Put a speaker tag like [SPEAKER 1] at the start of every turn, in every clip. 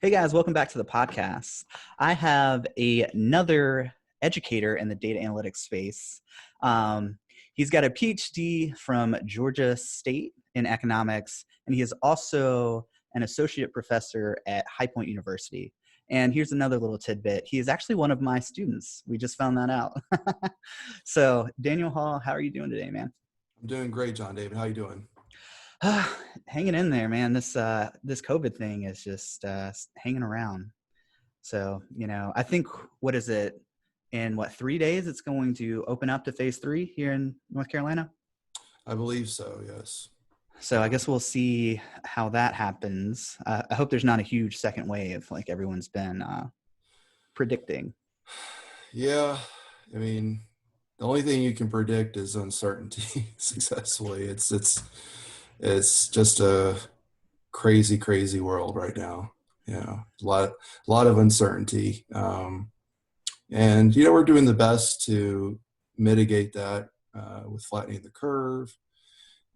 [SPEAKER 1] Hey guys, welcome back to the podcast. I have another educator in the data analytics space. He's got a PhD from Georgia State in economics, and he is also an associate professor at High Point University. And here's another little tidbit. He is actually one of my students. We just found that out. So, Daniel Hall, how are you doing today, man?
[SPEAKER 2] I'm doing great, John David. How you doing?
[SPEAKER 1] Hanging in there, man. This COVID thing is just hanging around. So, I think, what is it, in 3 days, it's going to open up to phase 3 here in North Carolina.
[SPEAKER 2] I believe so, yes.
[SPEAKER 1] So I guess we'll see how that happens. I hope there's not a huge second wave like everyone's been predicting.
[SPEAKER 2] Yeah, I mean, the only thing you can predict is uncertainty successfully. It's just a crazy world right now. Yeah, a lot of uncertainty. And we're doing the best to mitigate that with flattening the curve.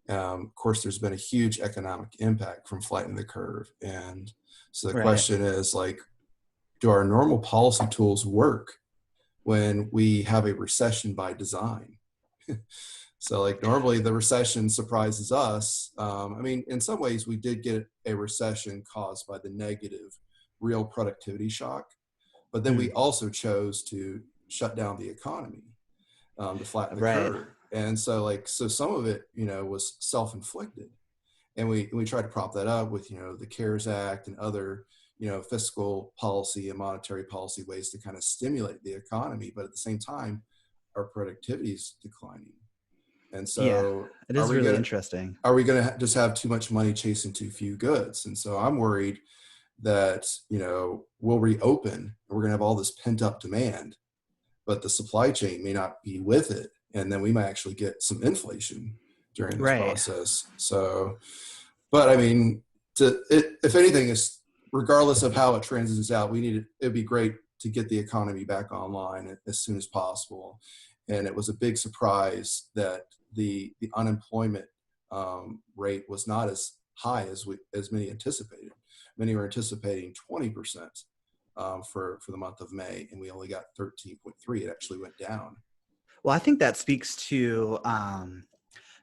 [SPEAKER 2] Of course, there's been a huge economic impact from flattening the curve. And so the
[SPEAKER 1] Right.
[SPEAKER 2] question is, like, do our normal policy tools work when we have a recession by design? So, like, normally the recession surprises us. I mean, in some ways, we did get a recession caused by the negative real productivity shock. But then we also chose to shut down the economy to flatten the curve. And so some of it, was self-inflicted. And we tried to prop that up with, the CARES Act and other, fiscal policy and monetary policy ways to kind of stimulate the economy. But at the same time, our productivity is declining. And so
[SPEAKER 1] yeah, it is really interesting.
[SPEAKER 2] Are we going to just have too much money chasing too few goods? And so I'm worried that, we'll reopen and we're going to have all this pent up demand, but the supply chain may not be with it. And then we might actually get some inflation during this process. So, but I mean, if anything, is regardless of how it transitions out, it'd be great to get the economy back online as soon as possible. And it was a big surprise that the unemployment rate was not as high as many anticipated. Many were anticipating 20% for the month of May, and we only got 13.3. It actually went down.
[SPEAKER 1] Well, I think that speaks to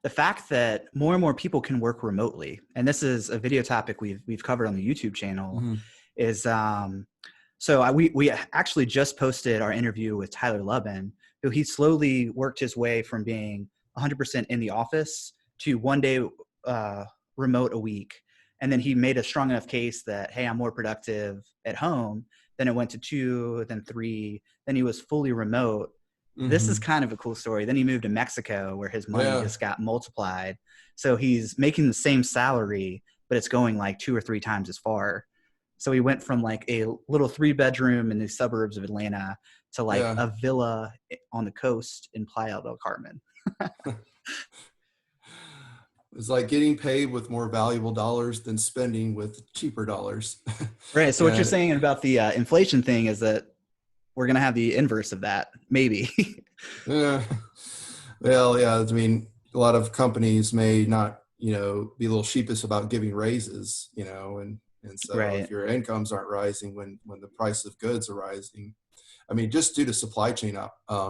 [SPEAKER 1] the fact that more and more people can work remotely. And this is a video topic we've covered on the YouTube channel. Is we actually just posted our interview with Tyler Lubin, who he slowly worked his way from being 100% in the office to 1 day remote a week. And then he made a strong enough case that, hey, I'm more productive at home. Then it went to 2, then 3, then he was fully remote. This is kind of a cool story. Then he moved to Mexico where his money just got multiplied. So he's making the same salary, but it's going like 2 or 3 times as far. So he went from like a little 3-bedroom in the suburbs of Atlanta to like a villa on the coast in Playa del Carmen.
[SPEAKER 2] It's like getting paid with more valuable dollars than spending with cheaper dollars.
[SPEAKER 1] Right. So what you're saying about the inflation thing is that we're going to have the inverse of that, maybe.
[SPEAKER 2] Yeah. Well, yeah. I mean, a lot of companies may not, be a little sheepish about giving raises, and so if your incomes aren't rising when the price of goods are rising, I mean, just due to supply chain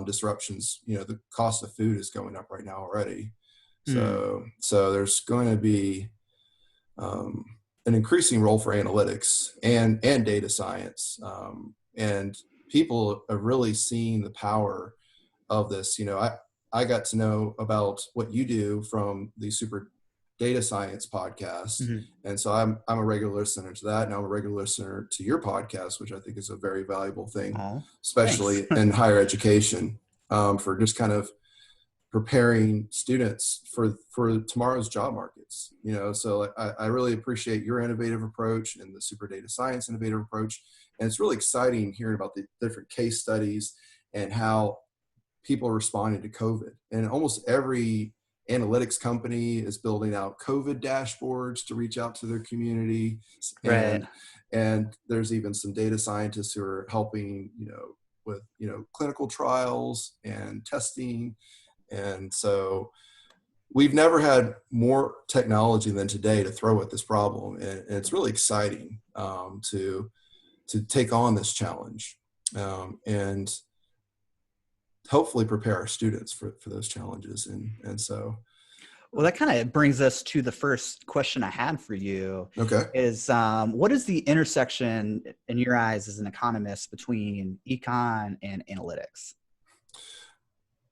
[SPEAKER 2] disruptions, the cost of food is going up right now already. So there's going to be an increasing role for analytics and data science. And people are really seeing the power of this. I got to know about what you do from the Super Data Science podcast. And so I'm a regular listener to that. Now I'm a regular listener to your podcast, which I think is a very valuable thing, especially in higher education, for just kind of preparing students for tomorrow's job markets. So I really appreciate your innovative approach and the Super Data Science innovative approach. And it's really exciting hearing about the different case studies and how people are responding to COVID. And almost every analytics company is building out COVID dashboards to reach out to their community. And there's even some data scientists who are helping, with, clinical trials and testing. And so we've never had more technology than today to throw at this problem. And it's really exciting to take on this challenge and hopefully prepare our students for those challenges. And so.
[SPEAKER 1] Well, that kind of brings us to the first question I had for you.
[SPEAKER 2] Okay.
[SPEAKER 1] Is what is the intersection in your eyes as an economist between econ and analytics?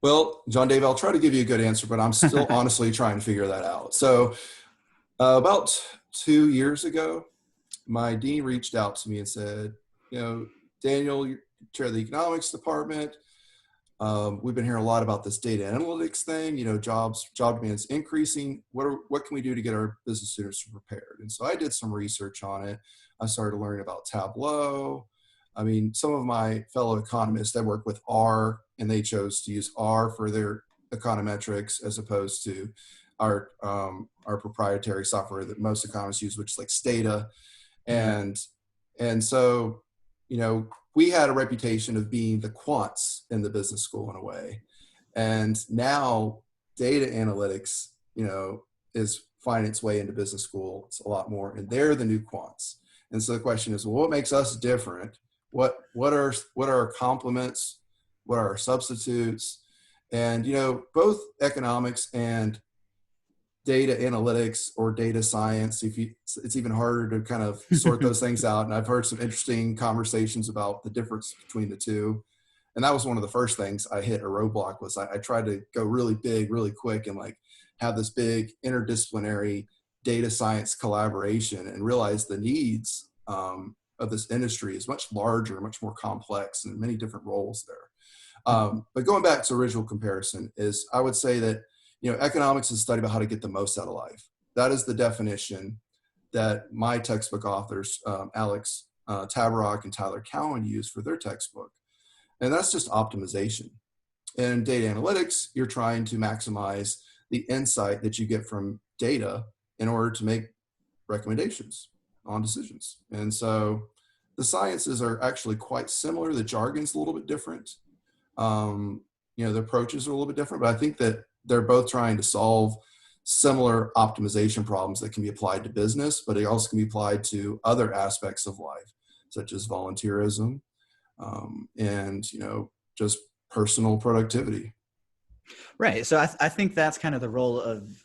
[SPEAKER 2] Well, John Dave, I'll try to give you a good answer, but I'm still honestly trying to figure that out. So about 2 years ago, my dean reached out to me and said, Daniel, you're chair of the economics department. We've been hearing a lot about this data analytics thing, job demand is increasing. What can we do to get our business students prepared? And so I did some research on it. I started learning about Tableau. I mean, some of my fellow economists that work with R, and they chose to use R for their econometrics as opposed to our proprietary software that most economists use, which is like Stata. And so, we had a reputation of being the quants in the business school in a way. And now data analytics, is finding its way into business school. It's a lot more, and they're the new quants. And so the question is, well, what makes us different? What are our complements? What are our substitutes? And, both economics and data analytics or data science, it's even harder to kind of sort those things out. And I've heard some interesting conversations about the difference between the two. And that was one of the first things I hit a roadblock was I tried to go really big, really quick and like have this big interdisciplinary data science collaboration and realize the needs of this industry is much larger, much more complex, and many different roles there. But going back to original comparison is I would say that economics is a study about how to get the most out of life. That is the definition that my textbook authors, Alex Tabarrok and Tyler Cowan, use for their textbook. And that's just optimization. In data analytics, you're trying to maximize the insight that you get from data in order to make recommendations on decisions. And so the sciences are actually quite similar. The jargon's a little bit different. The approaches are a little bit different, but I think that they're both trying to solve similar optimization problems that can be applied to business, but it also can be applied to other aspects of life, such as volunteerism and, just personal productivity.
[SPEAKER 1] Right. So I think that's kind of the role of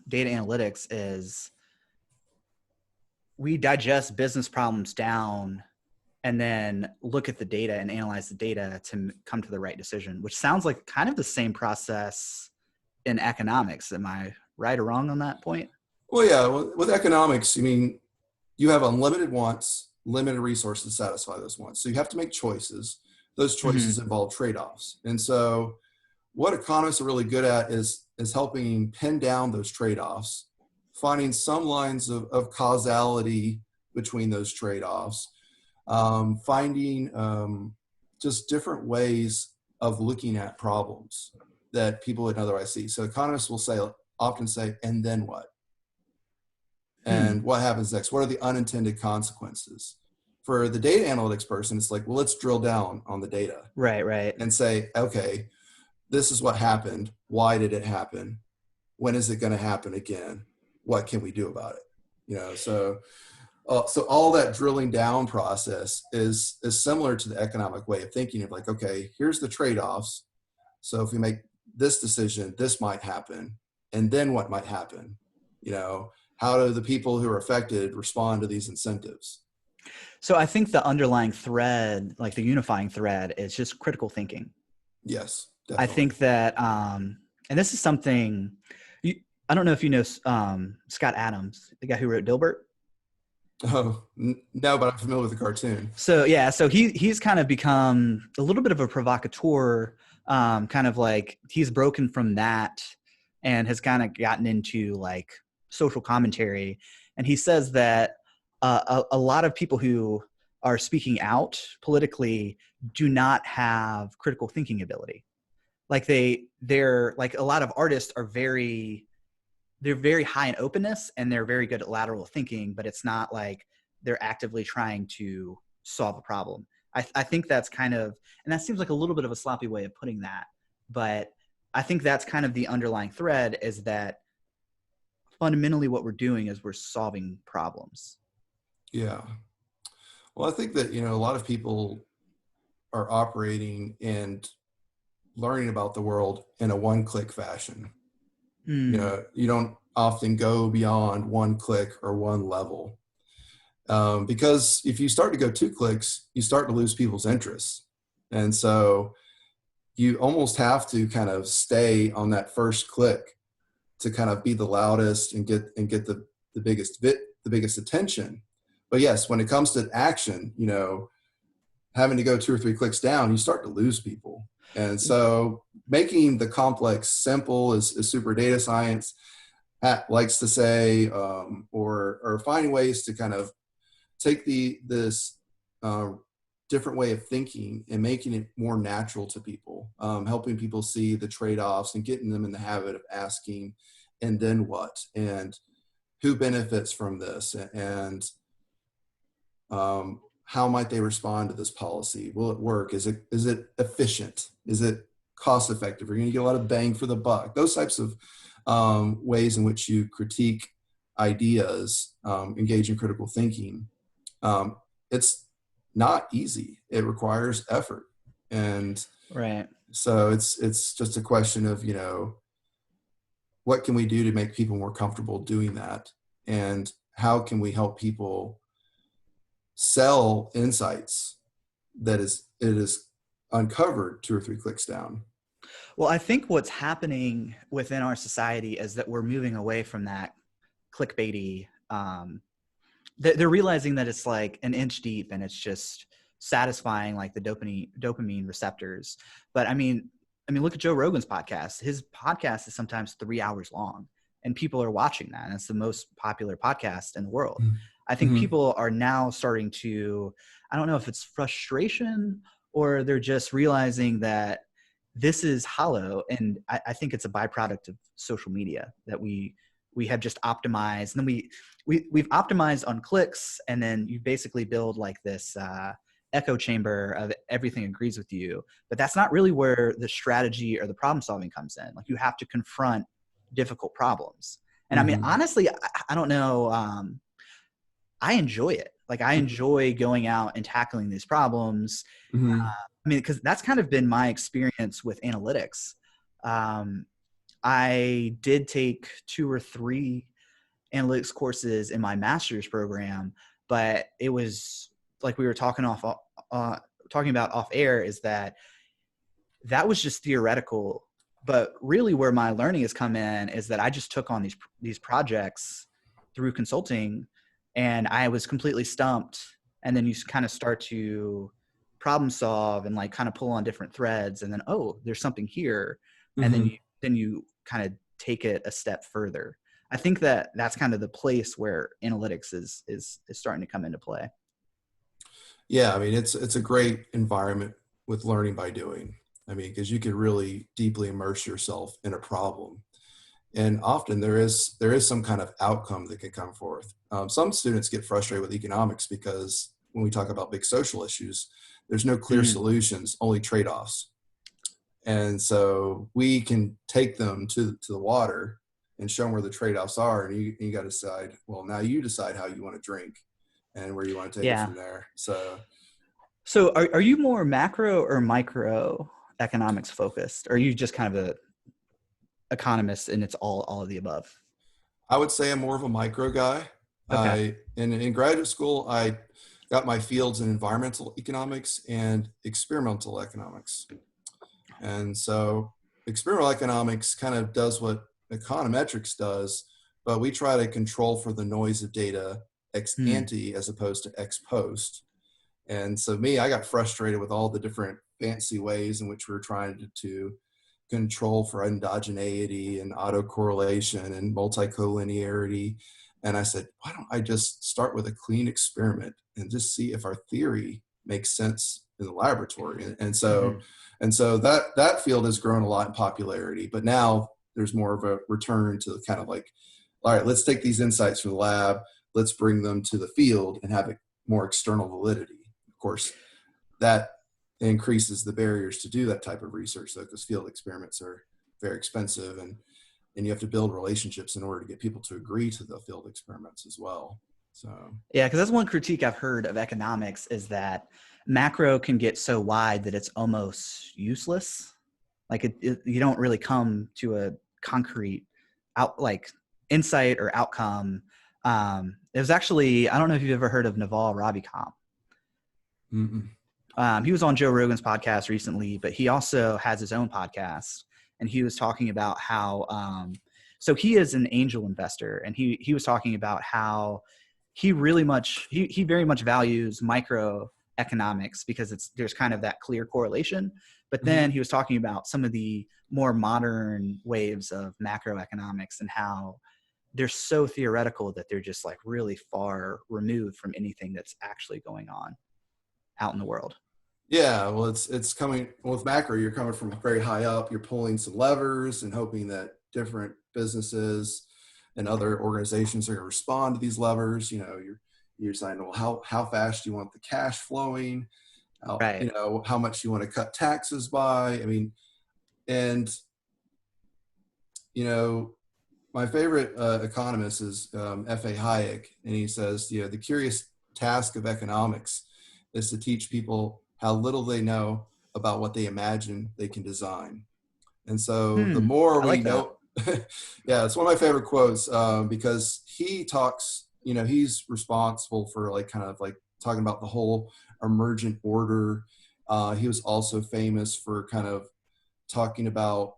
[SPEAKER 1] data analytics is we digest business problems down and then look at the data and analyze the data to come to the right decision, which sounds like kind of the same process in economics. Am I right or wrong on that point?
[SPEAKER 2] Well, yeah, with economics, you have unlimited wants, limited resources to satisfy those wants. So you have to make choices. Those choices involve trade-offs. And so what economists are really good at is helping pin down those trade-offs, finding some lines of causality between those trade-offs, finding just different ways of looking at problems that people wouldn't otherwise see. So economists will often say, and then what? And what happens next? What are the unintended consequences? For the data analytics person, it's like, well, let's drill down on the data.
[SPEAKER 1] Right.
[SPEAKER 2] And say, okay, this is what happened. Why did it happen? When is it going to happen again? What can we do about it? So all that drilling down process is similar to the economic way of thinking of like, okay, here's the trade-offs. So if we make this decision, this might happen. And then what might happen? How do the people who are affected respond to these incentives?
[SPEAKER 1] So I think the underlying thread, like the unifying thread, is just critical thinking.
[SPEAKER 2] Yes, definitely.
[SPEAKER 1] I think that, and this is something, I don't know if you know Scott Adams, the guy who wrote Dilbert.
[SPEAKER 2] Oh, no, but I'm familiar with the cartoon.
[SPEAKER 1] So he's kind of become a little bit of a provocateur, kind of like he's broken from that and has kind of gotten into like social commentary. And he says that a lot of people who are speaking out politically do not have critical thinking ability. Like they're like a lot of artists are they're very high in openness and they're very good at lateral thinking, but it's not like they're actively trying to solve a problem. I think that's kind of, and that seems like a little bit of a sloppy way of putting that, but I think that's kind of the underlying thread, is that fundamentally what we're doing is we're solving problems.
[SPEAKER 2] Yeah. Well, I think that, a lot of people are operating and learning about the world in a one-click fashion. You don't often go beyond one click or one level. Because if you start to go 2 clicks, you start to lose people's interest. And so you almost have to kind of stay on that first click to kind of be the loudest and get the biggest attention. But yes, when it comes to action, having to go 2 or 3 clicks down, you start to lose people. And so making the complex simple is super data science likes to say, or finding ways to kind of take this different way of thinking and making it more natural to people, helping people see the trade-offs and getting them in the habit of asking, and then what, and who benefits from this, and how might they respond to this policy? Will it work? Is it efficient? Is it cost effective? Are you going to get a lot of bang for the buck? Those types of ways in which you critique ideas, engage in critical thinking. It's not easy. It requires effort. And
[SPEAKER 1] right.
[SPEAKER 2] So it's just a question of, what can we do to make people more comfortable doing that? And how can we help people sell insights that it is uncovered 2 or 3 clicks down?
[SPEAKER 1] Well, I think what's happening within our society is that we're moving away from that clickbaity. They're realizing that it's like an inch deep and it's just satisfying like the dopamine receptors. But I mean, look at Joe Rogan's podcast. His podcast is sometimes 3 hours long, and people are watching that. And it's the most popular podcast in the world. Mm-hmm. I think people are now starting to, I don't know if it's frustration or they're just realizing that this is hollow. And I think it's a byproduct of social media that we have just optimized. And then we've optimized on clicks, and then you basically build like this echo chamber of everything agrees with you. But that's not really where the strategy or the problem solving comes in. Like, you have to confront difficult problems. And I mean, honestly, I don't know. I enjoy it. Like, I enjoy going out and tackling these problems. I mean, because that's kind of been my experience with analytics. I did take 2 or 3 analytics courses in my master's program, but it was like we were talking about off air, is that was just theoretical. But really where my learning has come in is that I just took on these projects through consulting, and I was completely stumped. And then you kind of start to problem solve and like kind of pull on different threads, and then, oh, there's something here. And then you kind of take it a step further. I think that's kind of the place where analytics is starting to come into play.
[SPEAKER 2] Yeah, I mean, it's a great environment with learning by doing. I mean, because you can really deeply immerse yourself in a problem. And often there is some kind of outcome that can come forth. Some students get frustrated with economics because when we talk about big social issues, there's no clear solutions, only trade-offs. And so we can take them to the water and show them where the trade-offs are. And you got to decide, well, now you decide how you want to drink and where you want to take it from there.
[SPEAKER 1] So are you more macro or micro economics focused? Or are you just kind of a economist and it's all of the above?
[SPEAKER 2] I would say I'm more of a micro guy. Okay. In graduate school, I got my fields in environmental economics and experimental economics. And so experimental economics kind of does what econometrics does, but we try to control for the noise of data ex ante as opposed to ex post. And so I got frustrated with all the different fancy ways in which we're trying to control for endogeneity and autocorrelation and multicollinearity. And I said, why don't I just start with a clean experiment and just see if our theory makes sense in the laboratory? And so that field has grown a lot in popularity, but now there's more of a return to kind of like, all right, let's take these insights from the lab, let's bring them to the field and have it more external validity. Of course, that increases the barriers to do that type of research, though, because field experiments are very expensive, and you have to build relationships in order to get people to agree to the field experiments as well. So
[SPEAKER 1] yeah, because that's one critique I've heard of economics, is that macro can get so wide that it's almost useless. Like you don't really come to a concrete insight or outcome. It was actually, I don't know if you've ever heard of Naval Ravikant. He was on Joe Rogan's podcast recently, but he also has his own podcast, and he was talking about how so he is an angel investor, and he was talking about how he very much values microeconomics because there's kind of that clear correlation. But then he was talking about some of the more modern waves of macroeconomics and how they're so theoretical that they're just like really far removed from anything that's actually going on out in the world.
[SPEAKER 2] Yeah, well, it's coming with macro. You're coming from very high up. You're pulling some levers and hoping that different businesses and other organizations are going to respond to these levers. You know, you're saying, well, how fast do you want the cash flowing?
[SPEAKER 1] Right.
[SPEAKER 2] You know, how much you want to cut taxes by? I mean, and you know, my favorite economist is F.A. Hayek, and he says, you know, the curious task of economics is to teach people how little they know about what they imagine they can design. And so the more we know, yeah, it's one of my favorite quotes because he talks, you know, he's responsible for like kind of like talking about the whole emergent order. He was also famous for kind of talking about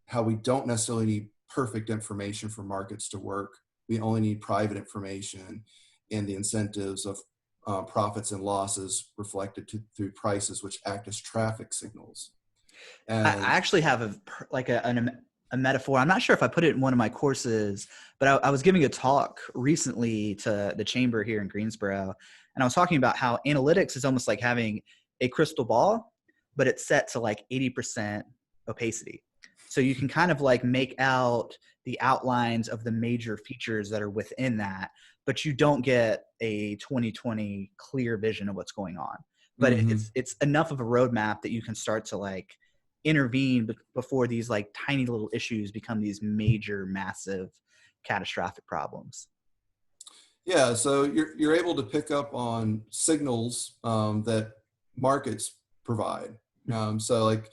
[SPEAKER 2] how we don't necessarily need perfect information for markets to work. We only need private information and the incentives of profits and losses reflected through prices, which act as traffic signals.
[SPEAKER 1] And I actually have a metaphor. I'm not sure if I put it in one of my courses, but I was giving a talk recently to the chamber here in Greensboro, and I was talking about how analytics is almost like having a crystal ball, but it's set to like 80% opacity. So you can kind of like make out the outlines of the major features that are within that, but you don't get a 20/20 clear vision of what's going on. But it's enough of a roadmap that you can start to like intervene before these like tiny little issues become these major, massive, catastrophic problems.
[SPEAKER 2] Yeah, so you're able to pick up on signals that markets provide. So like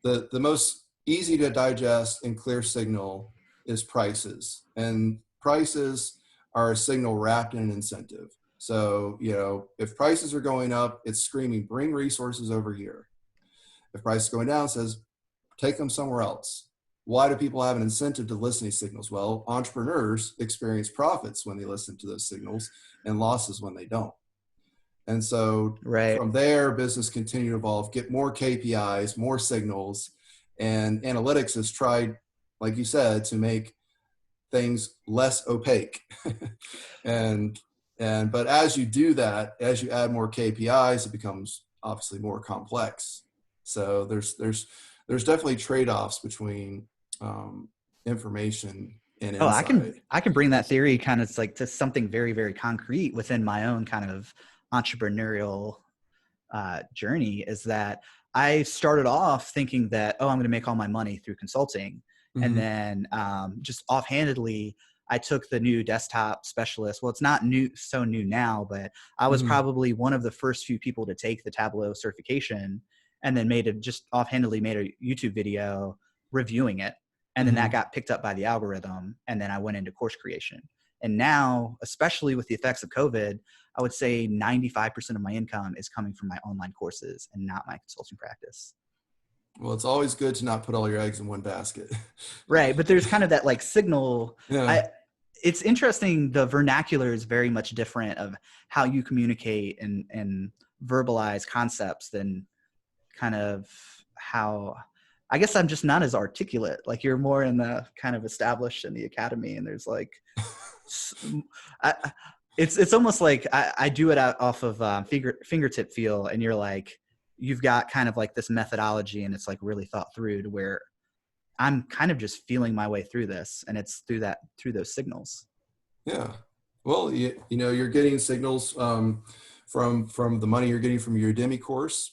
[SPEAKER 2] the most easy to digest and clear signal is prices, and prices are a signal wrapped in an incentive. So, you know, if prices are going up, it's screaming, bring resources over here. If prices are going down, it says, take them somewhere else. Why do people have an incentive to listen to these signals? Well, entrepreneurs experience profits when they listen to those signals and losses when they don't. And so from there, business continue to evolve, get more KPIs, more signals, and analytics has tried, like you said, to make things less opaque. But as you do that, as you add more KPIs, it becomes obviously more complex. So there's definitely trade-offs between information and insight.
[SPEAKER 1] I can bring that theory kind of like to something very, very concrete within my own kind of entrepreneurial journey, is that I started off thinking that, I'm going to make all my money through consulting. And then just offhandedly, I took the new desktop specialist. Well, it's not so new now, but I was probably one of the first few people to take the Tableau certification, and then just offhandedly made a YouTube video reviewing it. And then that got picked up by the algorithm. And then I went into course creation. And now, especially with the effects of COVID, I would say 95% of my income is coming from my online courses and not my consulting practice.
[SPEAKER 2] Well, it's always good to not put all your eggs in one basket.
[SPEAKER 1] Right. But there's kind of that like signal. Yeah. It's interesting. The vernacular is very much different of how you communicate and verbalize concepts than kind of how, I guess I'm just not as articulate. Like you're more in the kind of established in the academy, and there's like, it's almost like I do it out off of fingertip feel, and you're like, you've got kind of like this methodology, and it's like really thought through to where I'm kind of just feeling my way through this, and it's through those signals.
[SPEAKER 2] Yeah. Well, you know, you're getting signals from the money you're getting from your Udemy course.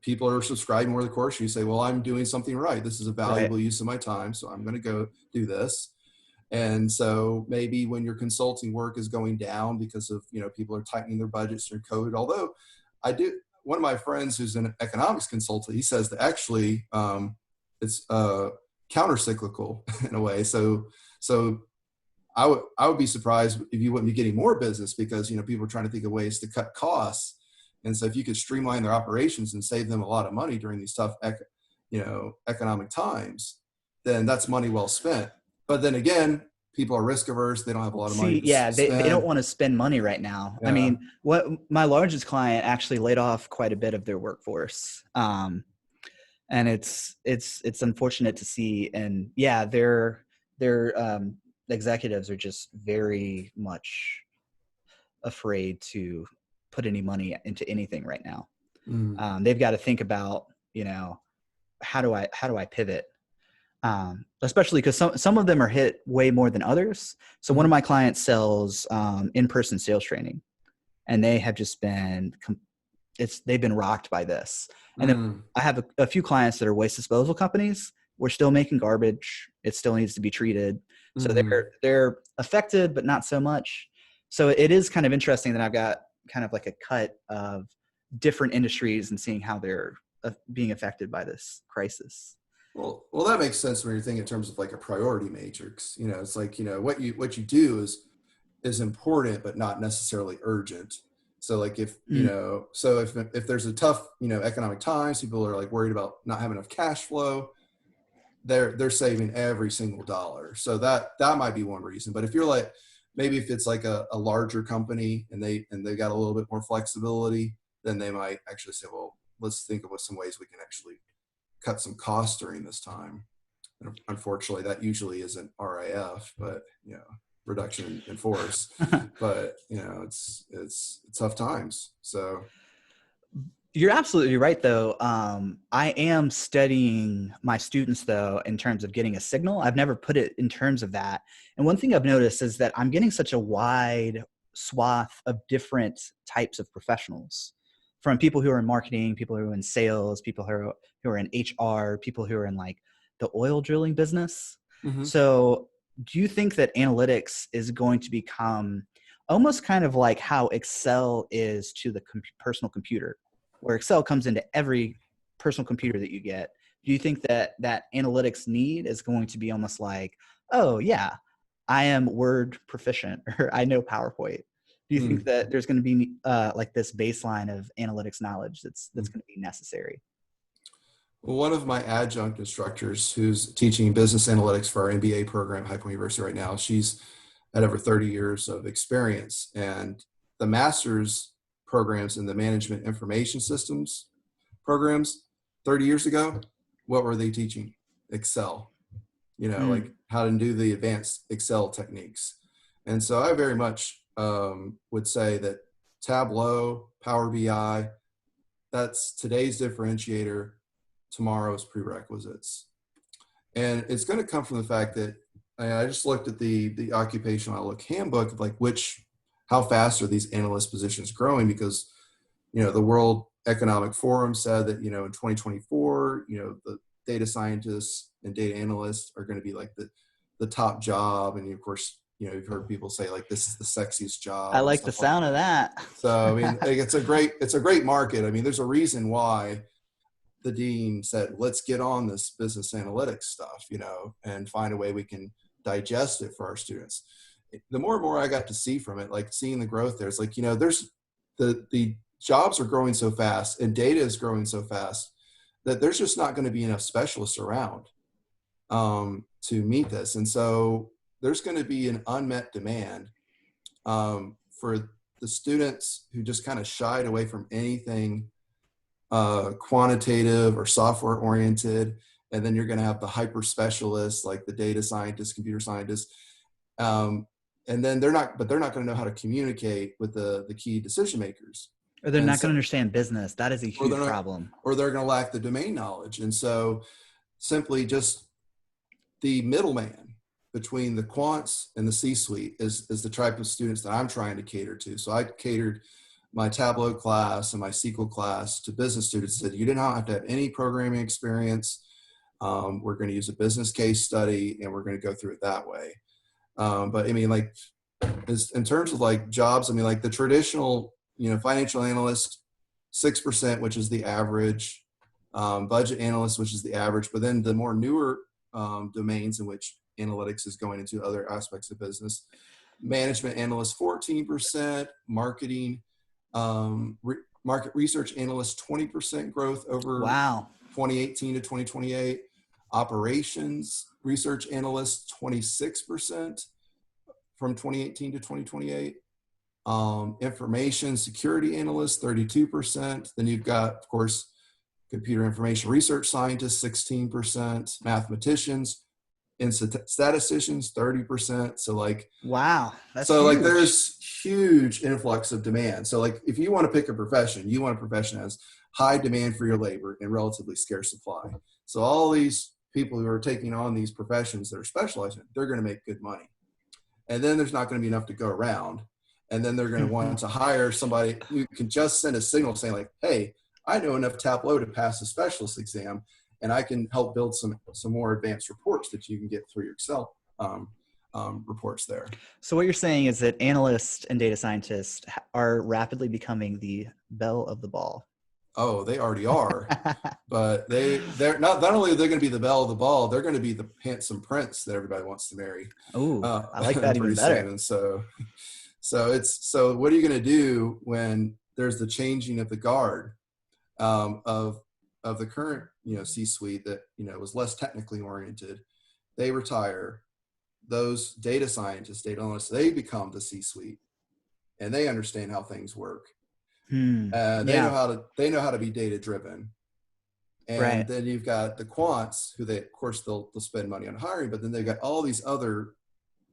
[SPEAKER 2] people are subscribing more to the course. You say, well, I'm doing something right. This is a valuable use of my time, so I'm going to go do this. And so maybe when your consulting work is going down because of, people are tightening their budgets through COVID, although one of my friends who's an economics consultant, he says that actually it's counter-cyclical in a way. So I would be surprised if you wouldn't be getting more business because, people are trying to think of ways to cut costs. And so if you could streamline their operations and save them a lot of money during these tough, economic times, then that's money well spent. But then again, people are risk averse. They don't have a lot of money.
[SPEAKER 1] They don't want to spend money right now. Yeah. I mean, my largest client actually laid off quite a bit of their workforce. And it's unfortunate to see. And yeah, their executives are just very much afraid to put any money into anything right now. They've got to think about, how do I pivot? Especially because some of them are hit way more than others. So one of my clients sells in-person sales training, and they have just been they've been rocked by this. And then I have a few clients that are waste disposal companies. We're still making garbage. It still needs to be treated. So they're affected, but not so much. So it is kind of interesting that I've got kind of like a cut of different industries and seeing how they're being affected by this crisis.
[SPEAKER 2] Well, that makes sense when you're thinking in terms of like a priority matrix. It's like, what you do is important, but not necessarily urgent. So like if, so if there's a tough, economic times, people are like worried about not having enough cash flow, they're saving every single dollar. So that might be one reason. But if you're like, maybe if it's like a larger company and they got a little bit more flexibility, then they might actually say, well, let's think of some ways we can actually cut some costs during this time. And unfortunately, that usually isn't RIF, but reduction in force. But it's tough times. So
[SPEAKER 1] you're absolutely right, though. I am studying my students, though, in terms of getting a signal. I've never put it in terms of that. And one thing I've noticed is that I'm getting such a wide swath of different types of professionals, from people who are in marketing, people who are in sales, people who are in HR, people who are in like the oil drilling business. So do you think that analytics is going to become almost kind of like how Excel is to the personal computer, where Excel comes into every personal computer that you get? Do you think that analytics need is going to be almost like, oh yeah, I am Word proficient, or I know PowerPoint? Do you think that there's going to be like this baseline of analytics knowledge that's going to be necessary?
[SPEAKER 2] Well, one of my adjunct instructors who's teaching business analytics for our MBA program at High Point University right now, she's had over 30 years of experience. And the master's programs in the management information systems programs 30 years ago, what were they teaching? Excel, like how to do the advanced Excel techniques. And so I very much would say that Tableau, Power BI, that's today's differentiator, tomorrow's prerequisites. And it's going to come from the fact that I just looked at the occupational outlook handbook of like how fast are these analyst positions growing, because the World Economic Forum said that in 2024 the data scientists and data analysts are going to be like the top job. And of course you've heard people say like this is the sexiest job.
[SPEAKER 1] I like the sound of that.
[SPEAKER 2] So I mean it's a great market. I mean there's a reason why the dean said let's get on this business analytics stuff and find a way we can digest it for our students. The more and more I got to see from it, like seeing the growth there, it's like there's the jobs are growing so fast and data is growing so fast that there's just not going to be enough specialists around to meet this. And so there's going to be an unmet demand for the students who just kind of shied away from anything quantitative or software oriented. And then you're going to have the hyper specialists like the data scientists, computer scientists. And then they're not going to know how to communicate with the key decision makers.
[SPEAKER 1] Or they're not going to understand business. That is a huge problem.
[SPEAKER 2] Or they're going to lack the domain knowledge. And so simply just the middleman between the quants and the C-suite is the type of students that I'm trying to cater to. So I catered my Tableau class and my SQL class to business students. Said, you do not have to have any programming experience. We're going to use a business case study and we're going to go through it that way. But I mean, like, in terms of like jobs, I mean, like the traditional, financial analyst, 6%, which is the average, budget analyst, which is the average, but then the more newer domains in which analytics is going into other aspects of business, management analyst, 14%, marketing, market research analyst, 20% growth over 2018 to 2028, operations research analyst, 26% from 2018 to 2028. Information security analyst, 32%. Then you've got, of course, computer information research scientists, 16%, mathematicians, and statisticians, 30%. So like,
[SPEAKER 1] wow, that's
[SPEAKER 2] so
[SPEAKER 1] huge.
[SPEAKER 2] Like there's huge influx of demand. So like if you want to pick a profession, you want a profession that has high demand for your labor and relatively scarce supply. So all these people who are taking on these professions that are specialized in it, they're going to make good money. And then there's not going to be enough to go around. And then they're going to want to hire somebody who can just send a signal saying like, hey, I know enough Tableau to pass the specialist exam, and I can help build some more advanced reports that you can get through your Excel reports there.
[SPEAKER 1] So what you're saying is that analysts and data scientists are rapidly becoming the belle of the ball.
[SPEAKER 2] Oh, they already are. But they're not only are they going to be the belle of the ball, they're going to be the handsome prince that everybody wants to marry.
[SPEAKER 1] Oh, I like that even better.
[SPEAKER 2] And so what are you going to do when there's the changing of the guard of the current C-suite that was less technically oriented? They retire. Those data scientists, data analysts, they become the C-suite, and they understand how things work. They know how to be data driven. And then you've got the quants who they'll spend money on hiring, but then they've got all these other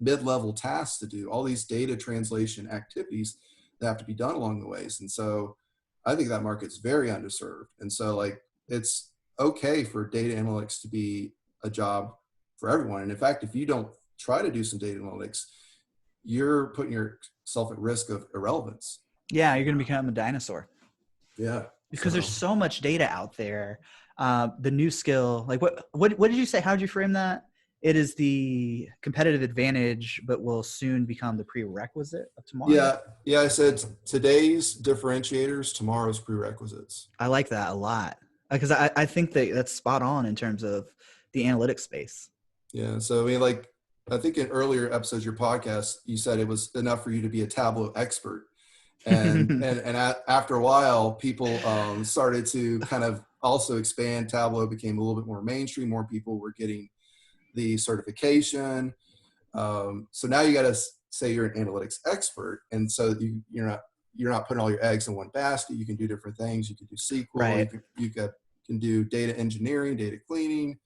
[SPEAKER 2] mid-level tasks to do, all these data translation activities that have to be done along the ways. And so I think that market's very underserved. And so like, it's okay for data analytics to be a job for everyone. And in fact, if you don't try to do some data analytics, you're putting yourself at risk of irrelevance.
[SPEAKER 1] Yeah, you're going to become a dinosaur.
[SPEAKER 2] Yeah.
[SPEAKER 1] Because there's so much data out there. The new skill, like what did you say? How did you frame that? It is the competitive advantage, but will soon become the prerequisite of tomorrow.
[SPEAKER 2] Yeah. I said today's differentiators, tomorrow's prerequisites.
[SPEAKER 1] I like that a lot because I think that's spot on in terms of the analytics space.
[SPEAKER 2] Yeah. So I mean, like, I think in earlier episodes of your podcast, you said it was enough for you to be a Tableau expert. And after a while, people started to kind of also expand. Tableau became a little bit more mainstream. More people were getting the certification. So now you got to say you're an analytics expert, and so you're not putting all your eggs in one basket. You can do different things. You can do SQL.
[SPEAKER 1] Right.
[SPEAKER 2] You can do data engineering, data cleaning.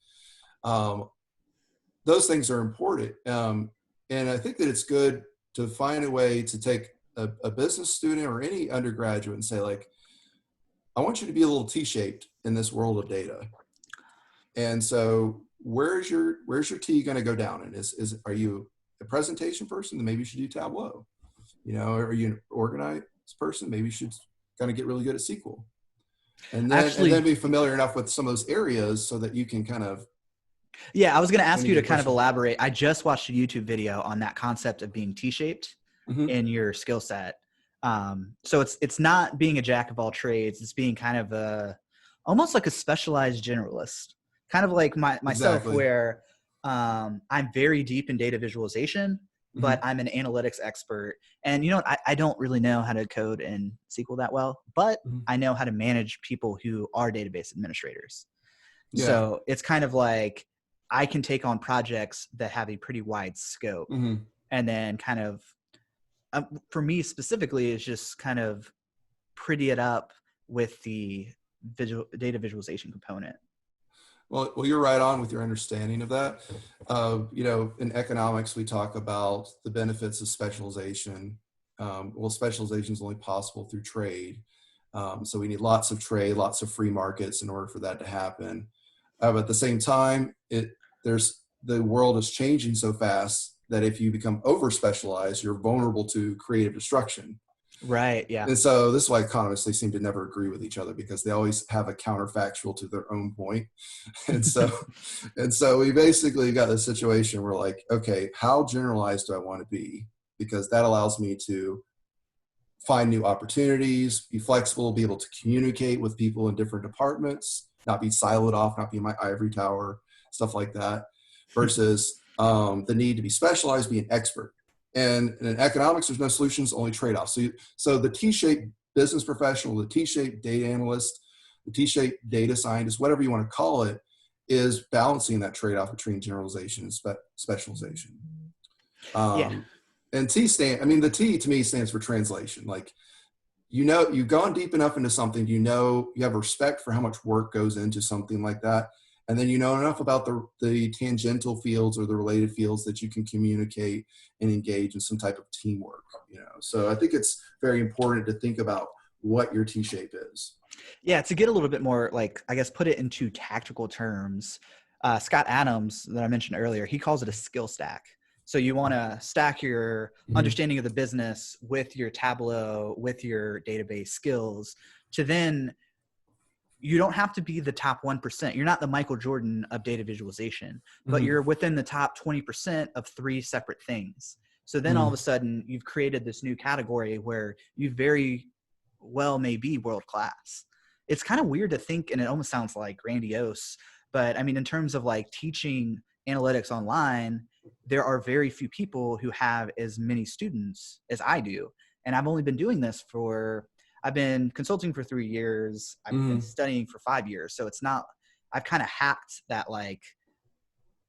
[SPEAKER 2] Those things are important, and I think that it's good to find a way to take a business student or any undergraduate and say, like, I want you to be a little T-shaped in this world of data. And so where's your T going to go down in? Are you a presentation person? Then maybe you should do Tableau. Are you an organized person? Maybe you should kind of get really good at SQL. And then be familiar enough with some of those areas so that you can kind of.
[SPEAKER 1] Yeah, I was going to ask you to kind of elaborate. I just watched a YouTube video on that concept of being T-shaped in your skill set. So it's not being a jack of all trades. It's being kind of almost like a specialized generalist, kind of like myself,
[SPEAKER 2] Exactly.
[SPEAKER 1] where I'm very deep in data visualization, but I'm an analytics expert. And I don't really know how to code in SQL that well, but I know how to manage people who are database administrators. Yeah. So it's kind of like I can take on projects that have a pretty wide scope, and then kind of for me specifically is just kind of pretty it up with the data visualization component.
[SPEAKER 2] Well, you're right on with your understanding of that. In economics, we talk about the benefits of specialization. Specialization is only possible through trade. So we need lots of trade, lots of free markets in order for that to happen. But at the same time, the world is changing so fast that if you become over specialized, you're vulnerable to creative destruction.
[SPEAKER 1] Right. Yeah.
[SPEAKER 2] And so this is why economists, they seem to never agree with each other, because they always have a counterfactual to their own point. And so we basically got this situation where, like, okay, how generalized do I want to be? Because that allows me to find new opportunities, be flexible, be able to communicate with people in different departments, not be siloed off, not be in my ivory tower, stuff like that, versus the need to be specialized, be an expert. And in economics, there's no solutions, only trade-offs. So the T-shaped business professional, the T-shaped data analyst, the T-shaped data scientist, whatever you want to call it, is balancing that trade-off between generalization and specialization.
[SPEAKER 1] Yeah.
[SPEAKER 2] And the T to me stands for translation. Like, you've gone deep enough into something, you have respect for how much work goes into something like that. And then you know enough about the tangential fields or the related fields that you can communicate and engage in some type of teamwork, So I think it's very important to think about what your T-shape is.
[SPEAKER 1] Yeah, to get a little bit more, like, I guess, put it into tactical terms, Scott Adams, that I mentioned earlier, he calls it a skill stack. So you want to stack your understanding of the business with your Tableau, with your database skills, to then, you don't have to be the top 1%. You're not the Michael Jordan of data visualization, but you're within the top 20% of 3 separate things. So then all of a sudden you've created this new category where you very well may be world-class. It's kind of weird to think, and it almost sounds like grandiose, but I mean, in terms of like teaching analytics online, there are very few people who have as many students as I do. And I've only been doing this I've been consulting for 3 years. I've been studying for 5 years. So it's not, I've kind of hacked that like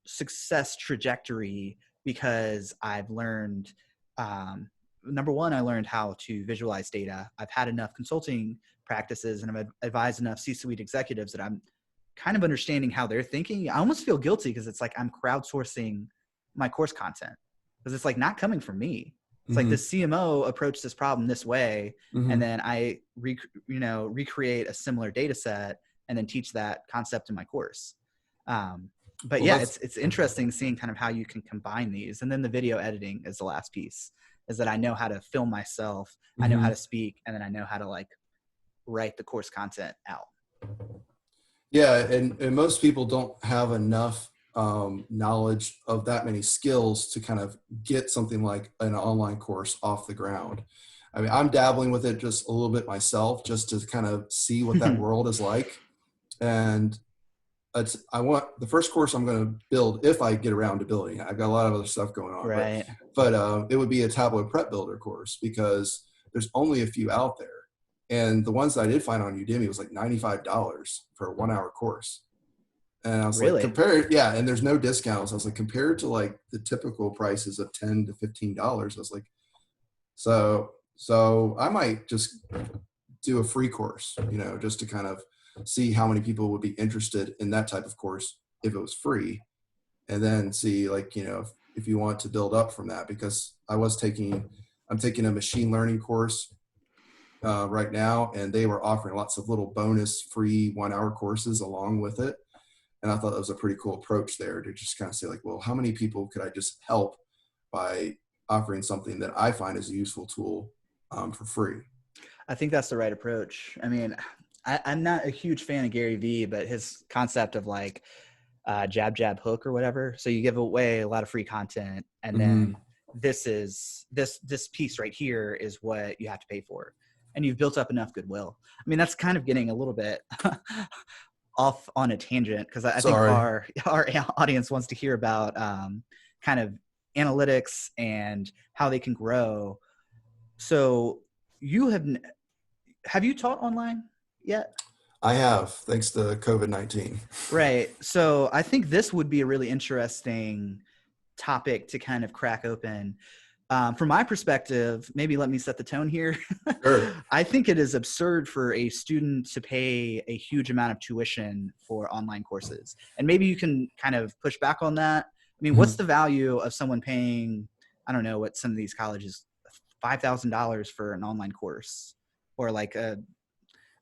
[SPEAKER 1] success trajectory, because I've learned, number one, I learned how to visualize data. I've had enough consulting practices and I've advised enough C-suite executives that I'm kind of understanding how they're thinking. I almost feel guilty because it's like I'm crowdsourcing my course content, because it's like not coming from me. It's like the CMO approached this problem this way, and then I recreate a similar data set and then teach that concept in my course. But yeah, it's interesting seeing kind of how you can combine these. And then the video editing is the last piece, is that I know how to film myself, I know how to speak, and then I know how to like write the course content out.
[SPEAKER 2] Yeah, and most people don't have enough knowledge of that many skills to kind of get something like an online course off the ground. I mean, I'm dabbling with it just a little bit myself, just to kind of see what that world is like. And the first course I'm going to build, if I get around to building it. I've got a lot of other stuff going on,
[SPEAKER 1] right?
[SPEAKER 2] But it would be a Tableau prep builder course, because there's only a few out there. And the ones that I did find on Udemy was like $95 for a 1-hour course. And I was like, and there's no discounts. I was like, compared to like the typical prices of $10 to $15, I was like, so I might just do a free course, just to kind of see how many people would be interested in that type of course if it was free. And then see, like, if you want to build up from that, because I'm taking a machine learning course right now, and they were offering lots of little bonus free 1-hour courses along with it. And I thought that was a pretty cool approach there, to just kind of say like, well, how many people could I just help by offering something that I find is a useful tool for free?
[SPEAKER 1] I think that's the right approach. I mean, I'm not a huge fan of Gary Vee, but his concept of like jab, jab, hook or whatever. So you give away a lot of free content, and then this piece right here is what you have to pay for. And you've built up enough goodwill. I mean, that's kind of getting a little bit off on a tangent, because I think our audience wants to hear about kind of analytics and how they can grow. So have you taught online yet?
[SPEAKER 2] I have, thanks to COVID-19.
[SPEAKER 1] Right. So I think this would be a really interesting topic to kind of crack open. From my perspective, maybe let me set the tone here.
[SPEAKER 2] Sure.
[SPEAKER 1] I think it is absurd for a student to pay a huge amount of tuition for online courses. And maybe you can kind of push back on that. I mean, what's the value of someone paying, I don't know what some of these colleges, $5,000 for an online course? Or like,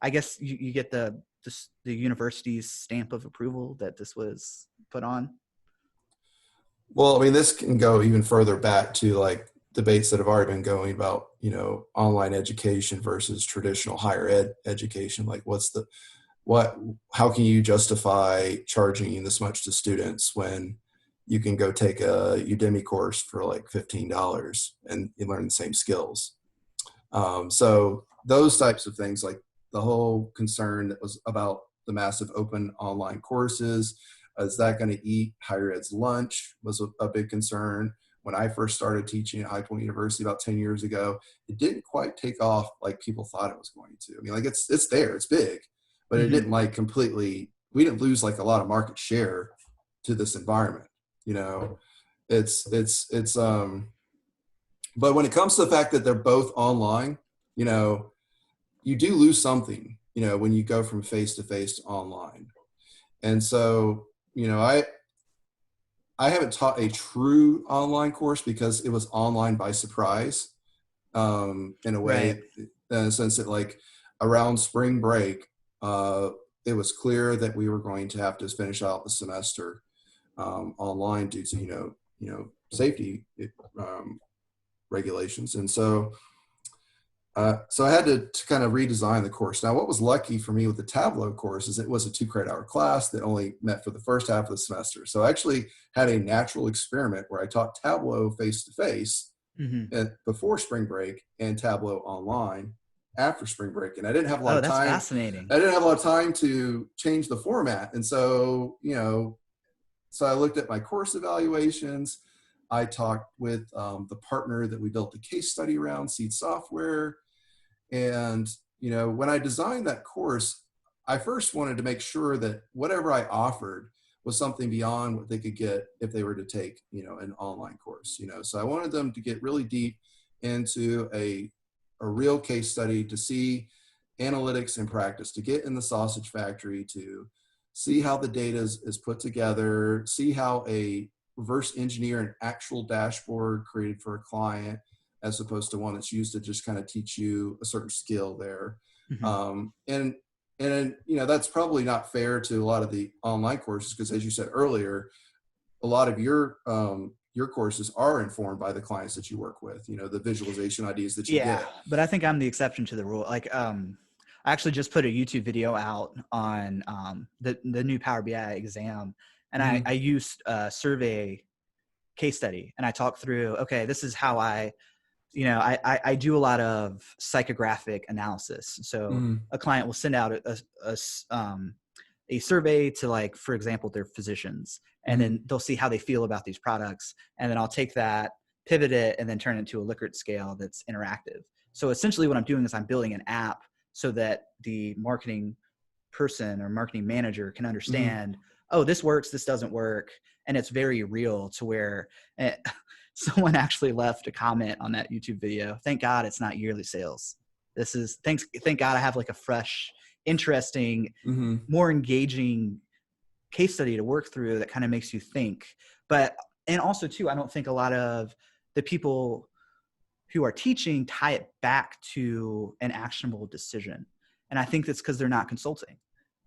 [SPEAKER 1] I guess you get the university's stamp of approval that this was put on.
[SPEAKER 2] Well, I mean, this can go even further back to like debates that have already been going about, online education versus traditional higher ed education. Like how can you justify charging this much to students when you can go take a Udemy course for like $15 and you learn the same skills? So those types of things, like the whole concern that was about the massive open online courses, is that going to eat higher ed's lunch, was a big concern. When I first started teaching at High Point University about 10 years ago, it didn't quite take off like people thought it was going to. I mean, like it's there, it's big, but it didn't like completely, we didn't lose like a lot of market share to this environment. But when it comes to the fact that they're both online, you do lose something, when you go from face to face to online. And so, I haven't taught a true online course because it was online by surprise, in a way, right. In a sense that like around spring break, it was clear that we were going to have to finish out the semester online due to, safety regulations. And so I had to kind of redesign the course. Now, what was lucky for me with the Tableau course is it was a 2 credit hour class that only met for the first half of the semester. So I actually had a natural experiment where I taught Tableau face-to-face before spring break and Tableau online after spring break. And I didn't have a lot of time.
[SPEAKER 1] Fascinating.
[SPEAKER 2] I didn't have a lot of time to change the format. And so, so I looked at my course evaluations. I talked with the partner that we built the case study around, Seed Software. And, when I designed that course, I first wanted to make sure that whatever I offered was something beyond what they could get if they were to take, an online course, So I wanted them to get really deep into a real case study, to see analytics in practice, to get in the sausage factory, to see how the data is put together, see how a reverse engineer an actual dashboard created for a client as opposed to one that's used to just kind of teach you a certain skill there. And that's probably not fair to a lot of the online courses, because as you said earlier, a lot of your courses are informed by the clients that you work with, the visualization ideas that you get.
[SPEAKER 1] But I think I'm the exception to the rule. Like, I actually just put a YouTube video out on the new Power BI exam, and I used a survey case study, and I talked through, okay, this is how I do a lot of psychographic analysis. So a client will send out a survey to, like, for example, their physicians, and then they'll see how they feel about these products. And then I'll take that, pivot it, and then turn it into a Likert scale that's interactive. So essentially what I'm doing is I'm building an app so that the marketing person or marketing manager can understand, oh, this works, this doesn't work. And it's very real, to where someone actually left a comment on that YouTube video. Thank God it's not yearly sales. This is, thank God I have like a fresh, interesting, more engaging case study to work through that kind of makes you think. And also too, I don't think a lot of the people who are teaching tie it back to an actionable decision. And I think that's because they're not consulting.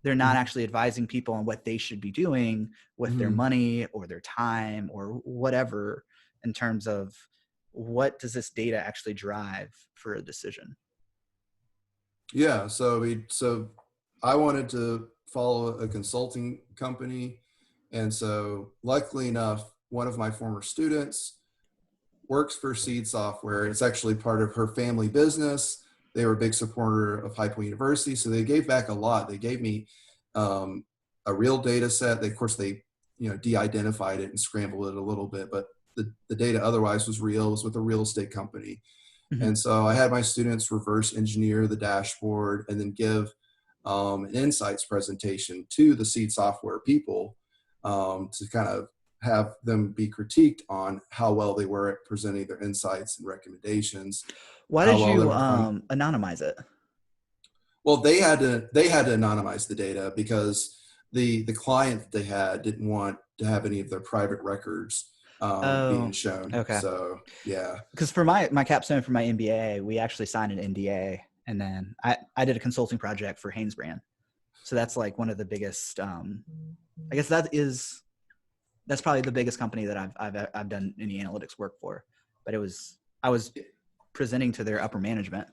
[SPEAKER 1] They're not actually advising people on what they should be doing with their money or their time or whatever, in terms of what does this data actually drive for a decision.
[SPEAKER 2] Yeah. So I wanted to follow a consulting company. And so luckily enough, one of my former students works for Seed Software. It's actually part of her family business. They were a big supporter of High Point University, so they gave back a lot. They gave me a real data set. Of course, they de-identified it and scrambled it a little bit, but the data otherwise was real. It was with a real estate company. And so I had my students reverse engineer the dashboard and then give an insights presentation to the Seed Software people to kind of have them be critiqued on how well they were at presenting their insights and recommendations.
[SPEAKER 1] Why did you anonymize it?
[SPEAKER 2] Well, they had to anonymize the data because the client that they had didn't want to have any of their private records being shown.
[SPEAKER 1] Okay.
[SPEAKER 2] So yeah.
[SPEAKER 1] Because for my capstone for my MBA, we actually signed an NDA, and then I did a consulting project for Hanesbrand. So that's like one of the biggest. I guess that's probably the biggest company that I've done any analytics work for. But it was I was presenting to their upper management.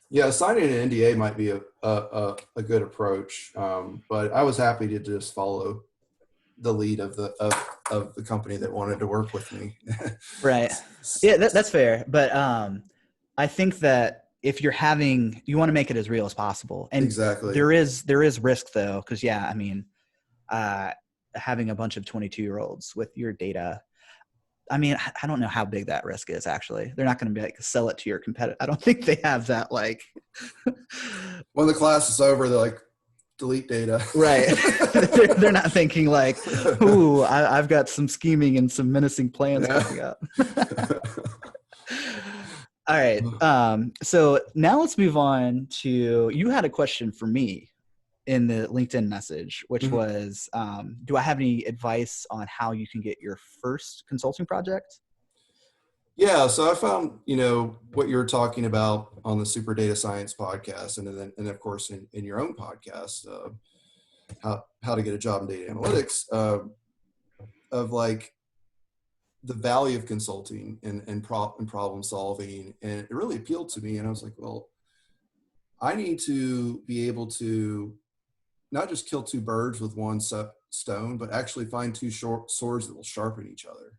[SPEAKER 2] Yeah, signing an NDA might be a good approach, but I was happy to just follow the lead of the company that wanted to work with me.
[SPEAKER 1] Right. Yeah, that's fair. But I think that if you want to make it as real as possible. And
[SPEAKER 2] exactly.
[SPEAKER 1] There is risk though, because I mean, having a bunch of 22-year-olds with your data, I mean, I don't know how big that risk is actually. They're not going to be like, sell it to your competitor. I don't think they have that like.
[SPEAKER 2] When the class is over, they're like, delete data.
[SPEAKER 1] Right. they're not thinking like, ooh, I've got some scheming and some menacing plans coming up. All right. So now let's move on to, you had a question for me in the LinkedIn message, which was, do I have any advice on how you can get your first consulting project?
[SPEAKER 2] Yeah. So I found, what you're talking about on the Super Data Science podcast, and of course in your own podcast, how to get a job in data analytics, of like the value of consulting and problem solving. And it really appealed to me. And I was like, well, I need to be able to not just kill two birds with one stone, but actually find two swords that will sharpen each other.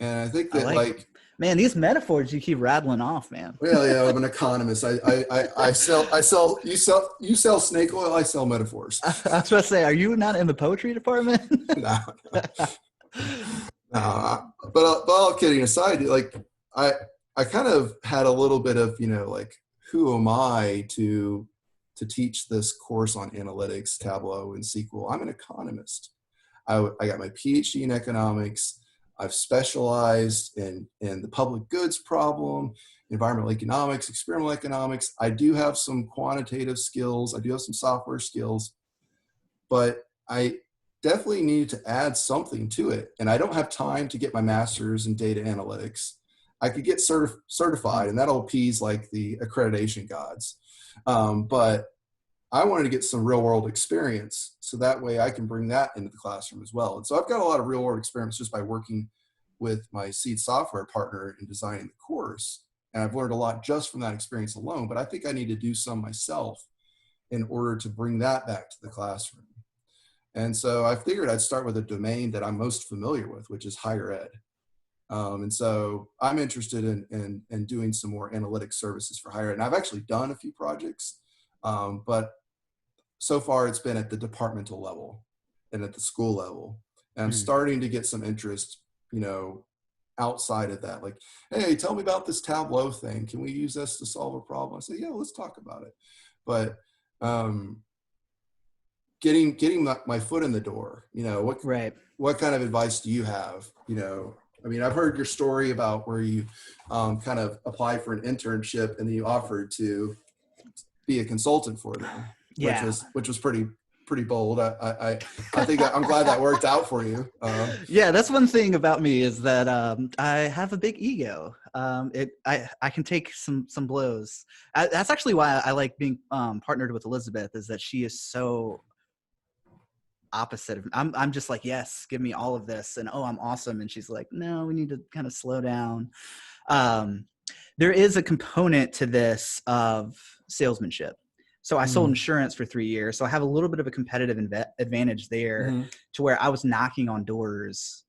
[SPEAKER 2] And I think that
[SPEAKER 1] man, these metaphors you keep rattling off, man.
[SPEAKER 2] Well, yeah, I'm an economist. I sell, you sell snake oil. I sell metaphors.
[SPEAKER 1] I was about to say, are you not in the poetry department?
[SPEAKER 2] No. But all kidding aside, like I kind of had a little bit of, like, who am I to teach this course on analytics, Tableau, and SQL? I'm an economist. I got my PhD in economics. I've specialized in the public goods problem, environmental economics, experimental economics. I do have some quantitative skills. I do have some software skills, but I definitely needed to add something to it. And I don't have time to get my master's in data analytics. I could get certified, and that'll appease like the accreditation gods. But I wanted to get some real world experience, so that way I can bring that into the classroom as well. And so I've got a lot of real world experience just by working with my seed software partner in designing the course. And I've learned a lot just from that experience alone, but I think I need to do some myself in order to bring that back to the classroom. And so I figured I'd start with a domain that I'm most familiar with, which is higher ed. And so I'm interested in doing some more analytic services for higher ed. And I've actually done a few projects, but so far it's been at the departmental level and at the school level. And I'm starting to get some interest, outside of that. Like, hey, tell me about this Tableau thing. Can we use this to solve a problem? I say, yeah, let's talk about it. But getting my foot in the door, what kind of advice do you have? I mean, I've heard your story about where you kind of applied for an internship and then you offered to be a consultant for them, which was pretty bold. I think I'm glad that worked out for you.
[SPEAKER 1] Yeah, that's one thing about me is that I have a big ego. I can take some blows. That's actually why I like being partnered with Elizabeth, is that she is so opposite of, I'm just like, yes, give me all of this, and I'm awesome, and she's like, no, we need to kind of slow down. There is a component to this of salesmanship. So I sold insurance for 3 years, so I have a little bit of a competitive advantage there, to where I was knocking on doors,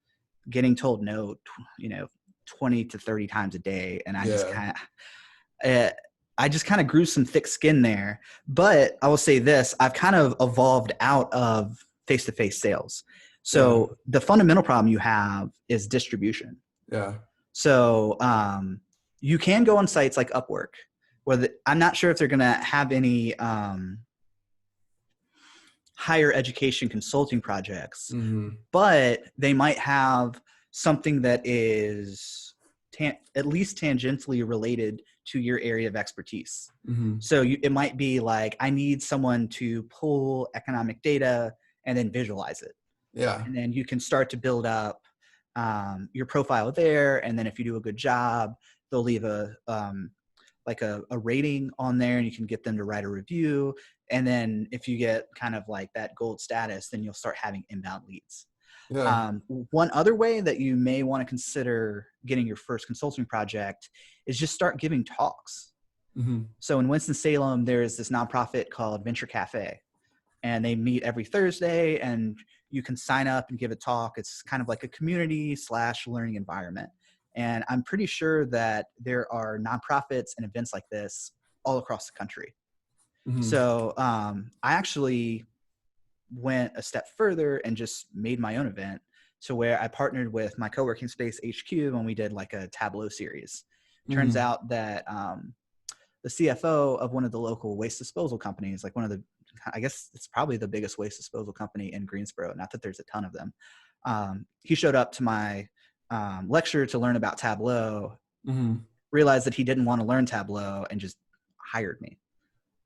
[SPEAKER 1] getting told no 20 to 30 times a day, and I just kind of grew some thick skin there. But I will say this, I've kind of evolved out of face-to-face sales. So the fundamental problem you have is distribution.
[SPEAKER 2] Yeah.
[SPEAKER 1] So you can go on sites like Upwork, where I'm not sure if they're going to have any higher education consulting projects, but they might have something that is at least tangentially related to your area of expertise. So it might be like, I need someone to pull economic data and then visualize it.
[SPEAKER 2] Yeah.
[SPEAKER 1] And then you can start to build up your profile there. And then if you do a good job, they'll leave a rating on there, and you can get them to write a review. And then if you get kind of like that gold status, then you'll start having inbound leads.
[SPEAKER 2] Yeah.
[SPEAKER 1] One other way that you may want to consider getting your first consulting project is just start giving talks. So in Winston-Salem, there is this nonprofit called Venture Cafe, and they meet every Thursday, and you can sign up and give a talk. It's kind of like a community/learning environment. And I'm pretty sure that there are nonprofits and events like this all across the country. So I actually went a step further and just made my own event, to where I partnered with my co-working space HQ, and we did like a Tableau series. Turns out that the CFO of one of the local waste disposal companies, like one of the, I guess it's probably the biggest waste disposal company in Greensboro, not that there's a ton of them, he showed up to my lecture to learn about Tableau, realized that he didn't want to learn Tableau, and just hired me.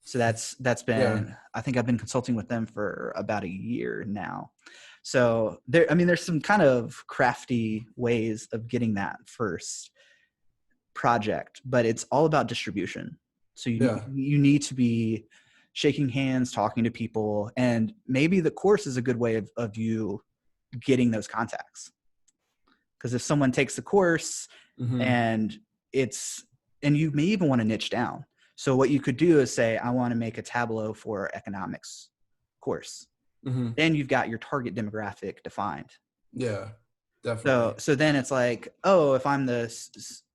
[SPEAKER 1] So that's been, I think I've been consulting with them for about a year now. So there's some kind of crafty ways of getting that first project, but it's all about distribution. So you need to be shaking hands, talking to people, and maybe the course is a good way of you getting those contacts. Because if someone takes the course and you may even want to niche down. So what you could do is say, I want to make a Tableau for economics course. Then you've got your target demographic defined.
[SPEAKER 2] Yeah, definitely.
[SPEAKER 1] So then it's like, oh, if I'm the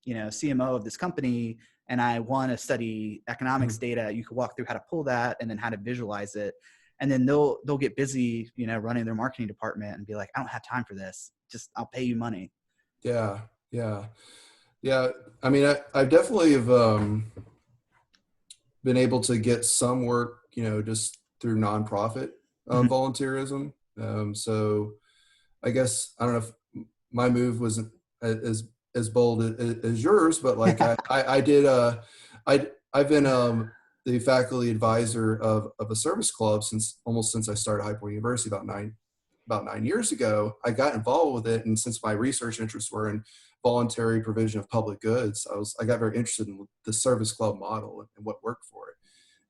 [SPEAKER 1] CMO of this company and I want to study economics data, you could walk through how to pull that and then how to visualize it. And then they'll get busy, running their marketing department and be like, I don't have time for this. Just, I'll pay you money.
[SPEAKER 2] Yeah. I mean, I definitely have been able to get some work, just through nonprofit volunteerism. So I guess, I don't know if my move wasn't as bold as yours, but like I've been the faculty advisor of a service club since I started High Point University about nine years ago. I got involved with it, and since my research interests were in voluntary provision of public goods, I got very interested in the service club model and what worked for it.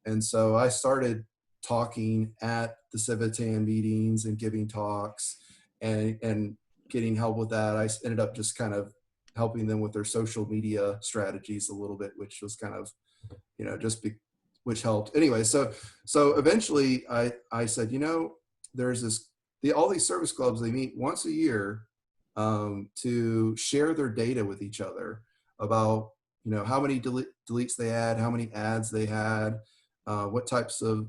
[SPEAKER 2] And so I started talking at the Civitan meetings and giving talks and getting help with that. I ended up just kind of helping them with their social media strategies a little bit, which was kind of, which helped. Anyway, so eventually I said, there's all these service clubs, they meet once a year to share their data with each other about, how many deletes they had, how many ads they had, what types of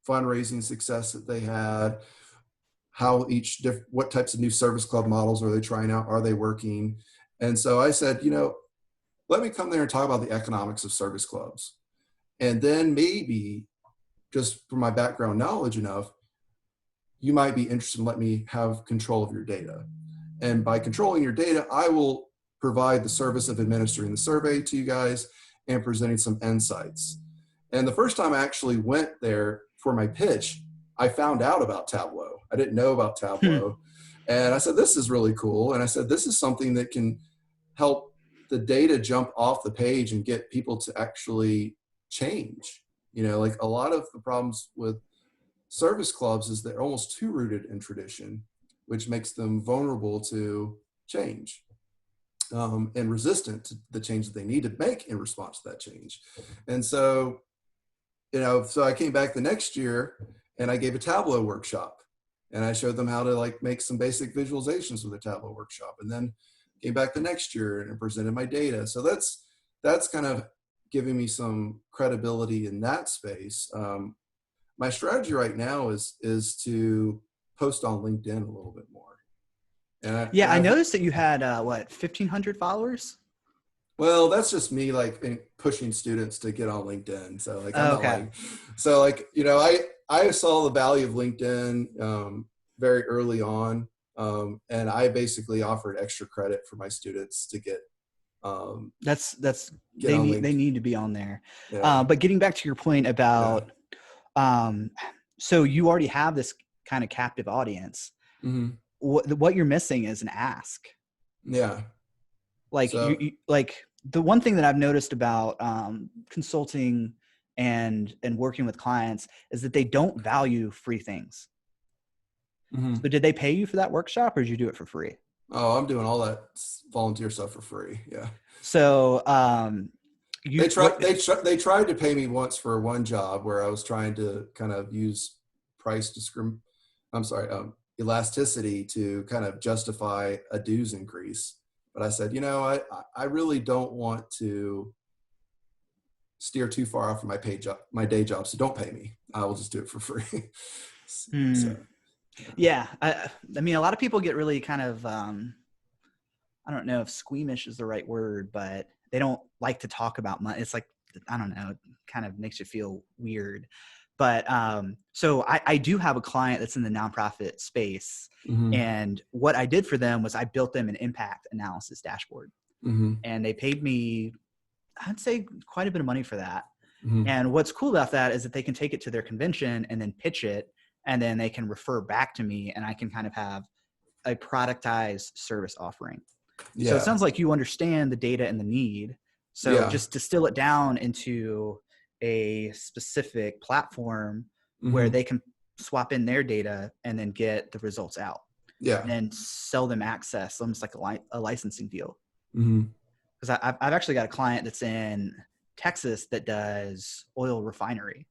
[SPEAKER 2] fundraising success that they had, what types of new service club models are they trying out? Are they working? And so I said, let me come there and talk about the economics of service clubs. And then maybe, just from my background knowledge enough, you might be interested in letting me have control of your data. And by controlling your data, I will provide the service of administering the survey to you guys and presenting some insights. And the first time I actually went there for my pitch, I found out about Tableau. I didn't know about Tableau. And I said, this is really cool. And I said, this is something that can help the data jump off the page and get people to actually change. Like a lot of the problems with service clubs is they're almost too rooted in tradition, which makes them vulnerable to change and resistant to the change that they need to make in response to that change. And so, so I came back the next year and I gave a Tableau workshop, and I showed them how to make some basic visualizations with a Tableau workshop, and then came back the next year and presented my data. So that's kind of giving me some credibility in that space. My strategy right now is to post on LinkedIn a little bit more.
[SPEAKER 1] I noticed that you had 1,500 followers.
[SPEAKER 2] Well, that's just me pushing students to get on LinkedIn. So I saw the value of LinkedIn very early on, and I basically offered extra credit for my students to get.
[SPEAKER 1] They need to be on there. Yeah. But getting back to your point about, so you already have this kind of captive audience. What you're missing is an ask.
[SPEAKER 2] Yeah.
[SPEAKER 1] The one thing that I've noticed about consulting and working with clients is that they don't value free things. So did they pay you for that workshop, or did you do it for free?
[SPEAKER 2] Oh, I'm doing all that volunteer stuff for free. Yeah.
[SPEAKER 1] So
[SPEAKER 2] they tried to pay me once for one job where I was trying to kind of use elasticity to kind of justify a dues increase. But I said, I really don't want to steer too far off of my day job, so don't pay me. I will just do it for free. So,
[SPEAKER 1] yeah. I mean, a lot of people get really kind of, I don't know if squeamish is the right word, but they don't like to talk about money. It's like, I don't know, it kind of makes you feel weird. But so I do have a client that's in the nonprofit space. And what I did for them was I built them an impact analysis dashboard. And they paid me, I'd say, quite a bit of money for that. And what's cool about that is that they can take it to their convention and then pitch it, and then they can refer back to me, and I can kind of have a productized service offering. Yeah. So it sounds like you understand the data and the need. So just distill it down into a specific platform where they can swap in their data and then get the results out. Yeah. And sell them access, almost like a licensing deal. Because I've actually got a client that's in Texas that does oil refinery,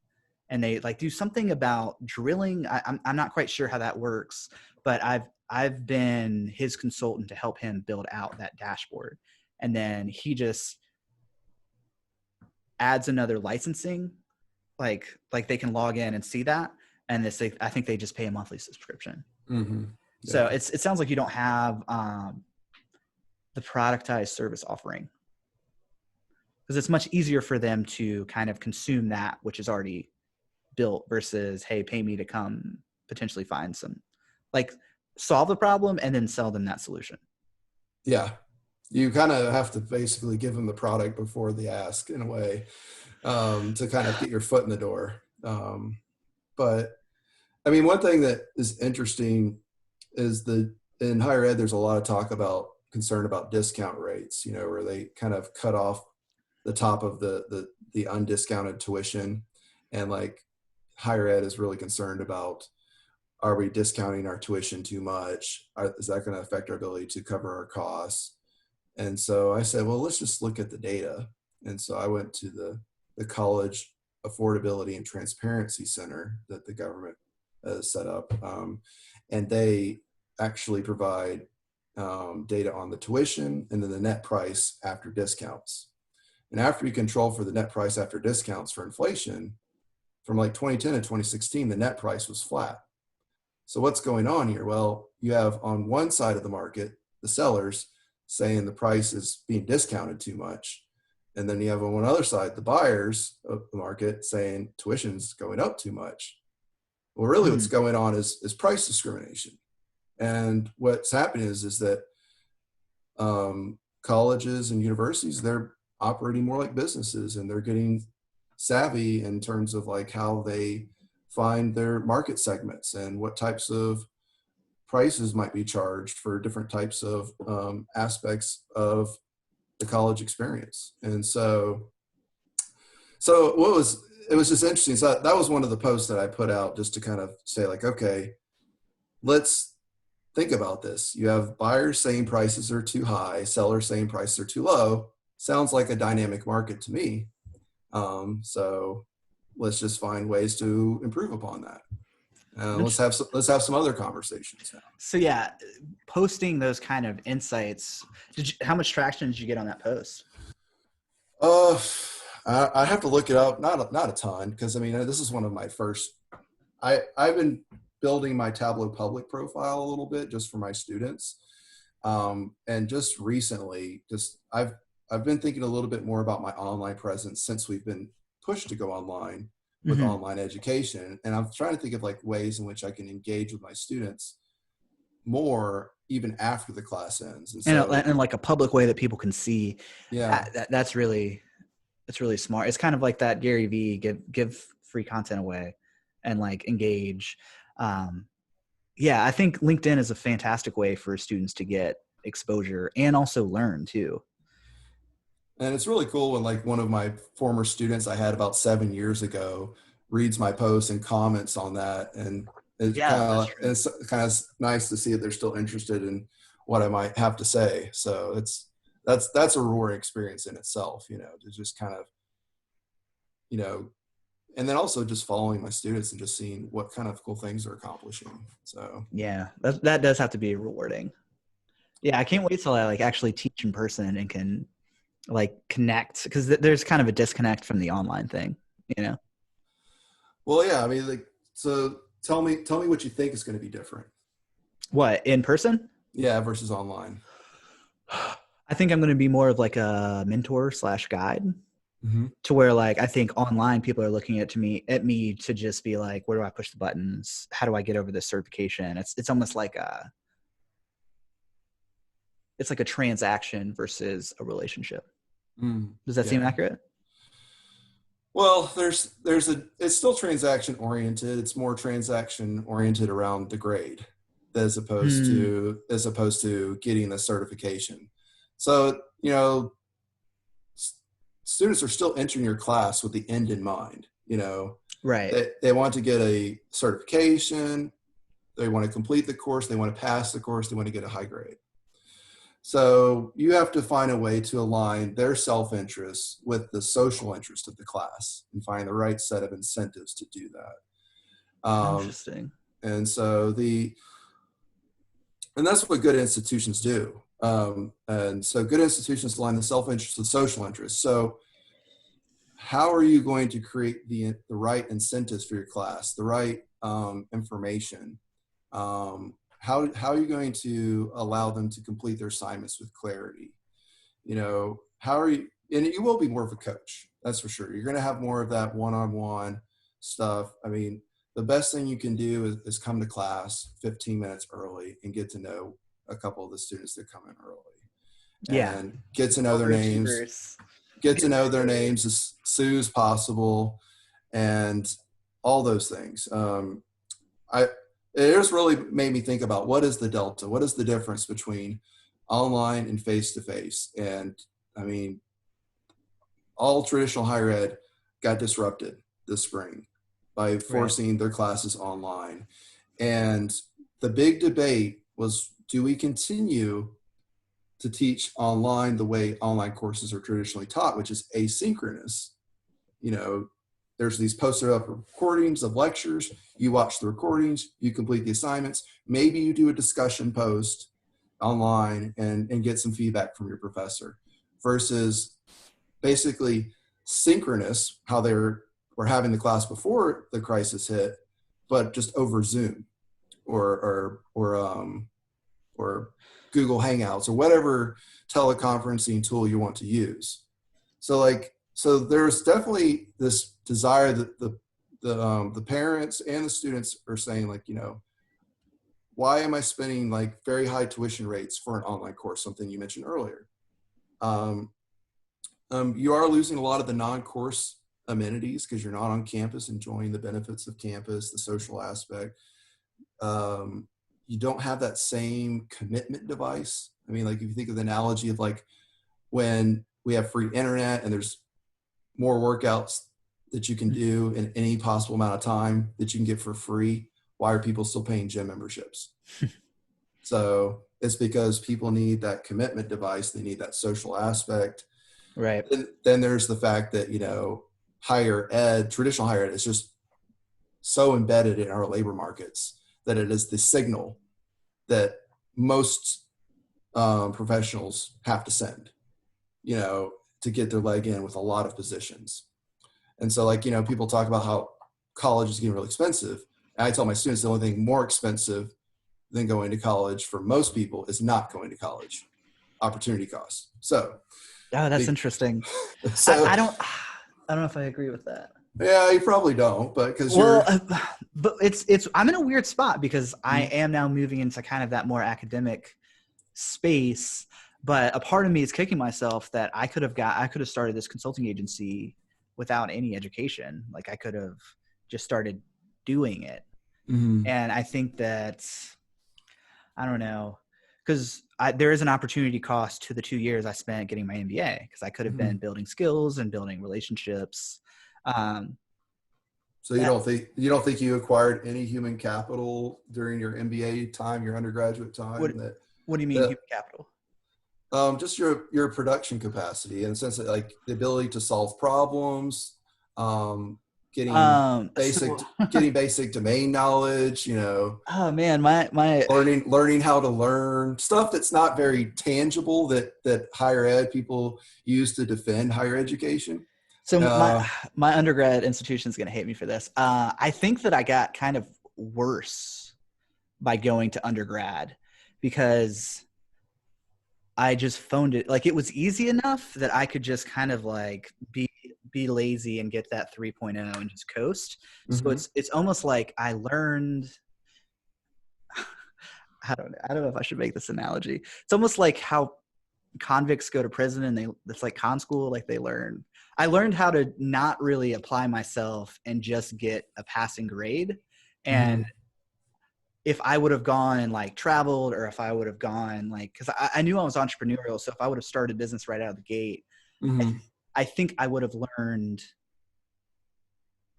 [SPEAKER 1] and they like do something about drilling. I'm not quite sure how that works, but I've been his consultant to help him build out that dashboard. And then he just adds another licensing, like they can log in and see that. And I think they just pay a monthly subscription. So it sounds like you don't have the productized service offering, because it's much easier for them to kind of consume that which is already built versus, hey, pay me to come potentially find some, like, solve the problem and then sell them that solution. Yeah.
[SPEAKER 2] You kind of have to basically give them the product before the ask, in a way, to kind of get your foot in the door. But I mean, one thing that is interesting is in higher ed, there's a lot of concern about discount rates, where they kind of cut off the top of the undiscounted tuition. And like higher ed is really concerned about, are we discounting our tuition too much? Is that going to affect our ability to cover our costs? And so I said, well, let's just look at the data. And so I went to the College Affordability and Transparency Center that the government has set up. And they actually provide data on the tuition and then the net price after discounts. And after you control for the net price after discounts for inflation, from like 2010 to 2016, the net price was flat. So what's going on here? Well, you have on one side of the market, the sellers saying the price is being discounted too much. And then you have on one other side, the buyers of the market saying tuition's going up too much. Well, really what's going on is price discrimination. And what's happening is that colleges and universities, they're operating more like businesses, and they're getting savvy in terms of like how they find their market segments and what types of prices might be charged for different types of aspects of the college experience. And so it was just interesting. So that was one of the posts that I put out, just to kind of say like, okay, let's think about this. You have buyers saying prices are too high, sellers saying prices are too low. Sounds like a dynamic market to me. So let's just find ways to improve upon that. Let's have some other conversations now.
[SPEAKER 1] So yeah, posting those kind of insights. How much traction did you get on that post?
[SPEAKER 2] I have to look it up. Not a ton, because I mean, this is one of my first. I've been building my Tableau public profile a little bit just for my students, and just recently, I've been thinking a little bit more about my online presence since we've been pushed to go online with online education. And I'm trying to think of like ways in which I can engage with my students more even after the class ends. And so,
[SPEAKER 1] and like a public way that people can see. Yeah. That's really smart. It's kind of like that Gary V, give free content away and like engage. Yeah, I think LinkedIn is a fantastic way for students to get exposure and also learn too.
[SPEAKER 2] And it's really cool when like one of my former students I had about 7 years ago reads my post and comments on that. And It's
[SPEAKER 1] Yeah,
[SPEAKER 2] kind of nice to see that they're still interested in what I might have to say. So that's a rewarding experience in itself, you know, to just kind of, you know, and then also just following my students and just seeing what kind of cool things they're accomplishing. So
[SPEAKER 1] yeah, that does have to be rewarding. Yeah, I can't wait till I like actually teach in person and can like connect, because there's kind of a disconnect from the online thing, you know?
[SPEAKER 2] well, yeah, I mean, like, so tell me what you think is going to be different.
[SPEAKER 1] What, in person?
[SPEAKER 2] Yeah, versus online.
[SPEAKER 1] I think I'm going to be more of like a mentor / guide,
[SPEAKER 2] Mm-hmm.
[SPEAKER 1] to where like I think online people are looking at me to just be like, where do I push the buttons? How do I get over this certification? It's almost like it's like a transaction versus a relationship. Does that seem accurate?
[SPEAKER 2] Well, it's still transaction oriented. It's more transaction oriented around the grade as opposed to getting the certification. So, you know, students are still entering your class with the end in mind, you know.
[SPEAKER 1] Right.
[SPEAKER 2] They want to get a certification, they want to complete the course, they want to pass the course, they want to get a high grade. So you have to find a way to align their self-interest with the social interest of the class and find the right set of incentives to do that.
[SPEAKER 1] Interesting.
[SPEAKER 2] And so that's what good institutions do. And so good institutions align the self-interest with social interest. So how are you going to create the right incentives for your class, the right information? How are you going to allow them to complete their assignments with clarity? You know, how are you, and you will be more of a coach, that's for sure. You're going to have more of that one-on-one stuff. I mean, the best thing you can do is come to class 15 minutes early and get to know a couple of the students that come in early.
[SPEAKER 1] Yeah.
[SPEAKER 2] And get to know their names. Get to know their names as soon as possible, and all those things. It just really made me think about what is the delta? What is the difference between online and face-to-face? And I mean, all traditional higher ed got disrupted this spring by forcing their classes online. And the big debate was, do we continue to teach online the way online courses are traditionally taught, which is asynchronous? You know, there's these posted up recordings of lectures. You watch the recordings, you complete the assignments. Maybe you do a discussion post online and get some feedback from your professor, versus basically synchronous, how they were having the class before the crisis hit, but just over Zoom or Google Hangouts or whatever teleconferencing tool you want to use. So there's definitely this desire that the parents and the students are saying, like, you know, why am I spending like very high tuition rates for an online course? Something you mentioned earlier. You are losing a lot of the non-course amenities because you're not on campus enjoying the benefits of campus, the social aspect. You don't have that same commitment device. I mean, like if you think of the analogy of like when we have free internet and there's more workouts that you can do in any possible amount of time that you can get for free, why are people still paying gym memberships? So it's because people need that commitment device. They need that social aspect.
[SPEAKER 1] Right.
[SPEAKER 2] And then there's the fact that, you know, higher ed, traditional higher ed is just so embedded in our labor markets that it is the signal that most professionals have to send, you know, to get their leg in with a lot of positions. And so, like, you know, people talk about how college is getting really expensive. And I tell my students the only thing more expensive than going to college for most people is not going to college. Opportunity costs. So,
[SPEAKER 1] oh, that's interesting.
[SPEAKER 2] So
[SPEAKER 1] I don't know if I agree with that.
[SPEAKER 2] Yeah, you probably don't, but because
[SPEAKER 1] but it's I'm in a weird spot because I am now moving into kind of that more academic space. But a part of me is kicking myself that I could have started this consulting agency without any education. Like I could have just started doing it. And I think that, I don't know, because there is an opportunity cost to the 2 years I spent getting my MBA, because I could have been building skills and building relationships.
[SPEAKER 2] So you don't think you acquired any human capital during your MBA time, your undergraduate time?
[SPEAKER 1] What do you mean human capital?
[SPEAKER 2] Just your production capacity, in the sense that like the ability to solve problems, getting basic domain knowledge,
[SPEAKER 1] Oh man, my
[SPEAKER 2] learning how to learn stuff that's not very tangible that higher ed people use to defend higher education.
[SPEAKER 1] So my undergrad institution is going to hate me for this. I think that I got kind of worse by going to undergrad because I just phoned it. Like, it was easy enough that I could just kind of like be lazy and get that 3.0 and just coast. So it's almost like I learned. I don't know if I should make this analogy. It's almost like how convicts go to prison and it's like con school. Like I learned how to not really apply myself and just get a passing grade. And if I would have gone and like traveled, or if I would have gone like, cause I knew I was entrepreneurial. So if I would have started business right out of the gate, I think I would have learned,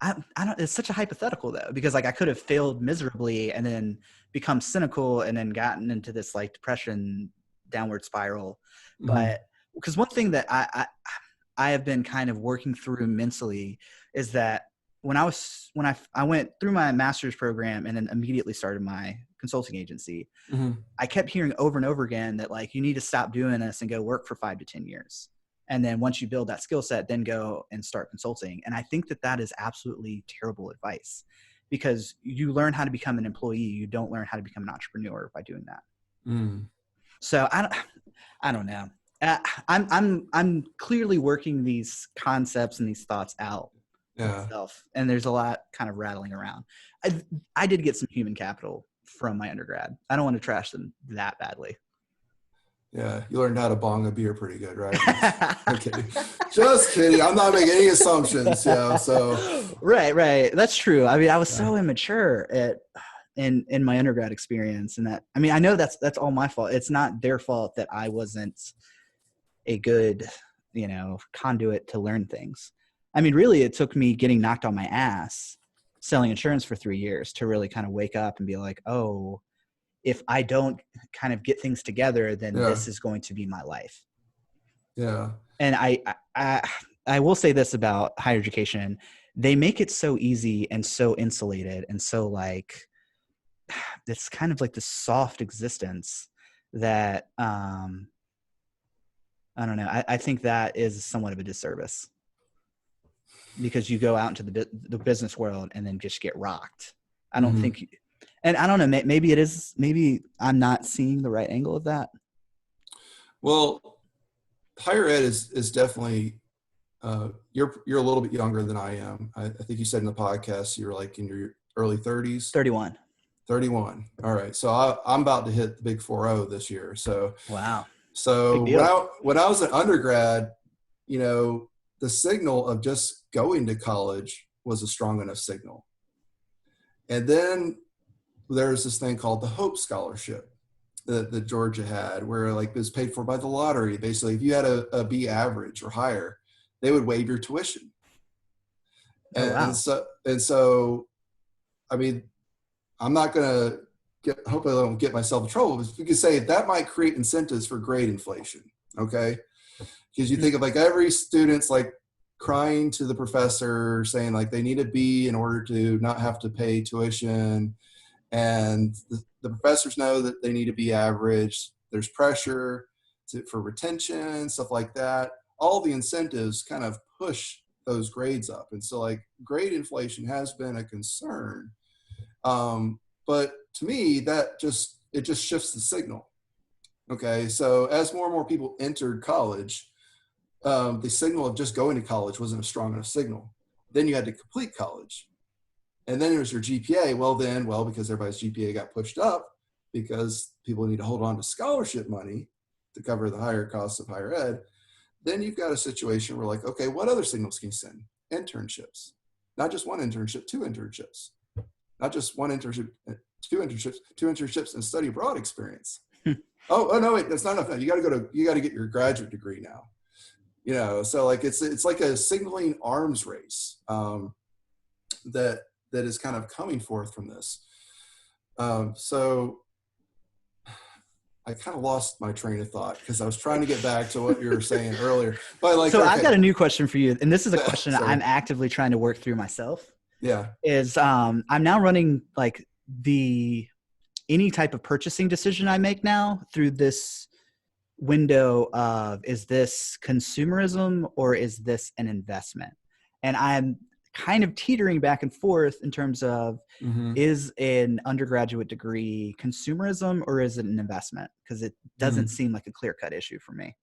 [SPEAKER 1] I don't, it's such a hypothetical though, because like I could have failed miserably and then become cynical and then gotten into this like depression downward spiral. But because one thing that I have been kind of working through mentally is that when I went through my master's program and then immediately started my consulting agency, I kept hearing over and over again that like, you need to stop doing this and go work for 5 to 10 years. And then once you build that skill set, then go and start consulting. And I think that is absolutely terrible advice, because you learn how to become an employee. You don't learn how to become an entrepreneur by doing that. So I don't know. I'm clearly working these concepts and these thoughts out myself, and there's a lot kind of rattling around. I did get some human capital from my undergrad. I don't want to trash them that badly.
[SPEAKER 2] Yeah, you learned how to bong a beer pretty good, right? Okay, just kidding. I'm not making any assumptions. Yeah, so
[SPEAKER 1] right. That's true. I mean, I was so immature in my undergrad experience, and that, I mean, I know that's all my fault. It's not their fault that I wasn't a good, conduit to learn things. I mean, really, it took me getting knocked on my ass selling insurance for 3 years to really kind of wake up and be like, oh, if I don't kind of get things together, then this is going to be my life. Yeah. And I will say this about higher education. They make it so easy and so insulated and so like, it's kind of like this soft existence that, I don't know. I think that is somewhat of a disservice, because you go out into the business world and then just get rocked. I don't think, and I don't know, maybe it is, maybe I'm not seeing the right angle of that.
[SPEAKER 2] Well, higher ed is definitely, you're a little bit younger than I am. I think you said in the podcast, you're like in your early 30s. 31. All right. So I'm about to hit the big 4-0 this year. So,
[SPEAKER 1] wow.
[SPEAKER 2] So when I was an undergrad, the signal of just going to college was a strong enough signal. And then there's this thing called the Hope Scholarship that Georgia had, where like it was paid for by the lottery. Basically, if you had a B average or higher, they would waive your tuition. And so, I mean, I'm not going to hopefully I don't get myself in trouble, but you could say that might create incentives for grade inflation. Okay. Because you think of like every student's like crying to the professor saying like they need a B in order to not have to pay tuition. And the professors know that they need to be average. There's pressure for retention, stuff like that. All the incentives kind of push those grades up. And so like grade inflation has been a concern. But to me, it just shifts the signal. Okay. So as more and more people entered college, the signal of just going to college wasn't a strong enough signal. Then you had to complete college. And then there's your GPA. Well, because everybody's GPA got pushed up because people need to hold on to scholarship money to cover the higher costs of higher ed. Then you've got a situation where like, okay, what other signals can you send? Internships. Not just one internship, 2 internships. Not just one internship, 2 internships and study abroad experience. Oh no, wait, that's not enough. You got to get your graduate degree now. So like it's like a signaling arms race. that is kind of coming forth from this. So I kind of lost my train of thought because I was trying to get back to what you were saying earlier. But like,
[SPEAKER 1] so
[SPEAKER 2] okay.
[SPEAKER 1] I've got a new question for you, and this is a question I'm actively trying to work through myself.
[SPEAKER 2] Yeah.
[SPEAKER 1] Is I'm now running like any type of purchasing decision I make now through this window of, is this consumerism or is this an investment? And I'm kind of teetering back and forth in terms of, is an undergraduate degree consumerism or is it an investment? Because it doesn't seem like a clear-cut issue for me.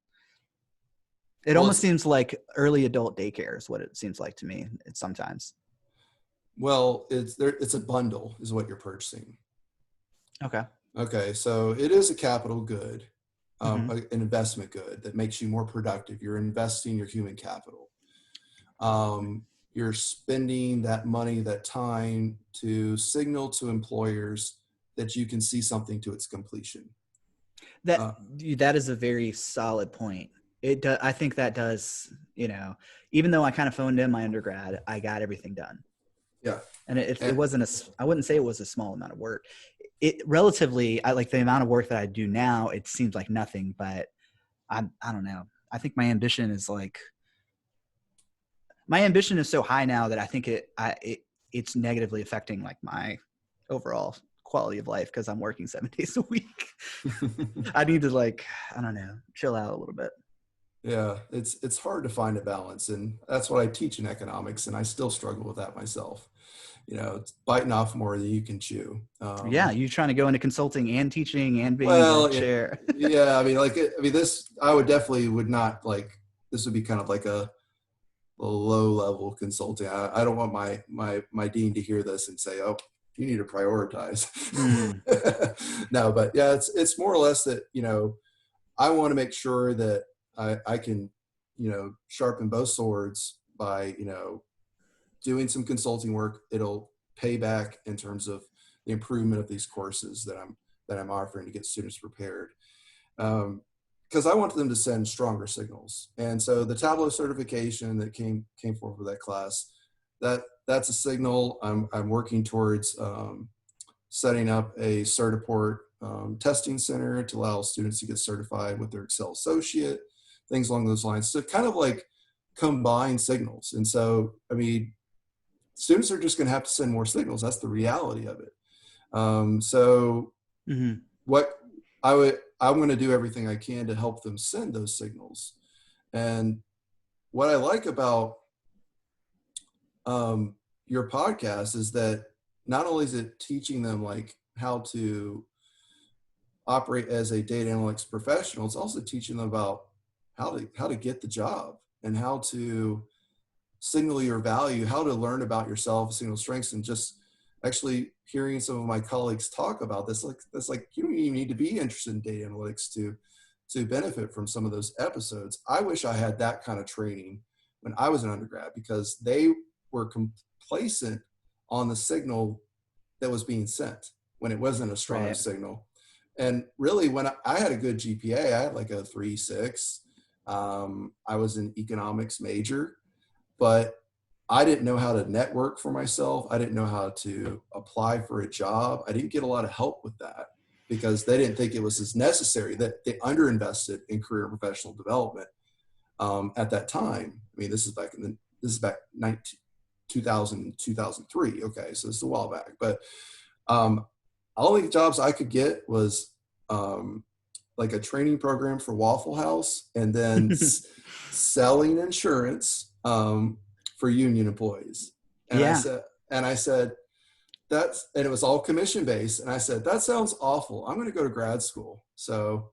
[SPEAKER 1] It almost seems like early adult daycare is what it seems like to me sometimes.
[SPEAKER 2] Well, it's a bundle is what you're purchasing.
[SPEAKER 1] Okay.
[SPEAKER 2] So it is a capital good, an investment good that makes you more productive. You're investing your human capital. You're spending that money, that time to signal to employers that you can see something to its completion.
[SPEAKER 1] That is a very solid point. I think that does, even though I kind of phoned in my undergrad, I got everything done.
[SPEAKER 2] Yeah.
[SPEAKER 1] And it wasn't I wouldn't say it was a small amount of work. It relatively, I like the amount of work that I do now, it seems like nothing, but I don't know. I think my ambition is so high now that I think it's negatively affecting like my overall quality of life because I'm working 7 days a week. I need to I don't know, chill out a little bit.
[SPEAKER 2] Yeah, it's hard to find a balance, and that's what I teach in economics, and I still struggle with that myself. It's biting off more than you can chew.
[SPEAKER 1] Yeah, you trying to go into consulting and teaching and being a chair.
[SPEAKER 2] Yeah, this I would not like. This would be kind of like a low level consulting. I don't want my dean to hear this and say, "Oh, you need to prioritize." No, but yeah, it's more or less that I want to make sure that I can sharpen both swords by doing some consulting work. It'll pay back in terms of the improvement of these courses that I'm offering to get students prepared. Because I want them to send stronger signals. And so the Tableau certification that came forward with that class, that's a signal. I'm working towards setting up a Certiport testing center to allow students to get certified with their Excel associate, things along those lines. So kind of like combine signals. And so, students are just going to have to send more signals. That's the reality of it. What I'm going to do everything I can to help them send those signals. And what I like about your podcast is that not only is it teaching them like how to operate as a data analytics professional, it's also teaching them about how to get the job and how to signal your value, how to learn about yourself, signal strengths, and just actually hearing some of my colleagues talk about this, that's like you don't even need to be interested in data analytics to benefit from some of those episodes. I wish I had that kind of training when I was an undergrad, because they were complacent on the signal that was being sent when it wasn't a strong signal. And really, when I had a good GPA, I had like a 3.6. I was an economics major, but I didn't know how to network for myself. I didn't know how to apply for a job. I didn't get a lot of help with that because they didn't think it was as necessary, that they underinvested in career and professional development at that time. This is back 2000, 2003. Okay, so this is a while back. But only jobs I could get was like a training program for Waffle House, and then selling insurance for union employees. And I said, and it was all commission based. And I said, that sounds awful. I'm going to go to grad school. So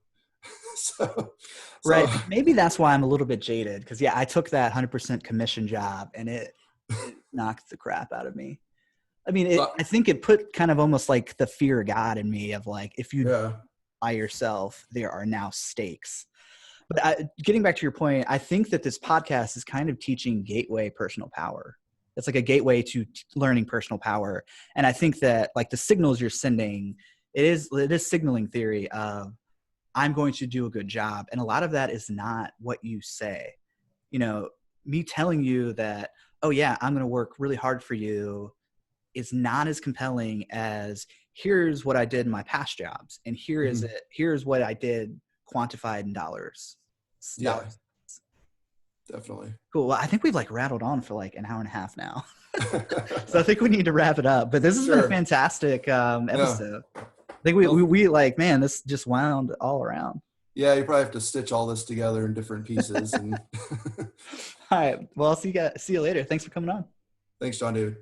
[SPEAKER 1] right. Maybe that's why I'm a little bit jaded. Cause I took that 100% commission job and it knocked the crap out of me. I think it put kind of almost like the fear of God in me of like, if you by yourself, there are now stakes. But getting back to your point, I think that this podcast is kind of teaching gateway personal power. It's like a gateway to learning personal power. And I think that like the signals you're sending, it is signaling theory of I'm going to do a good job. And a lot of that is not what you say. Me telling you that oh yeah, I'm going to work really hard for you is not as compelling as here's what I did in my past jobs. And here's what I did quantified in dollars.
[SPEAKER 2] Yeah, definitely.
[SPEAKER 1] Cool. Well, I think we've like rattled on for like an hour and a half now. So I think we need to wrap it up, but this has been a fantastic episode. Yeah. I think we like, man, this just wound all around.
[SPEAKER 2] Yeah, you probably have to stitch all this together in different pieces. And
[SPEAKER 1] all right. Well, I'll see you later. Thanks for coming on.
[SPEAKER 2] Thanks, John, dude.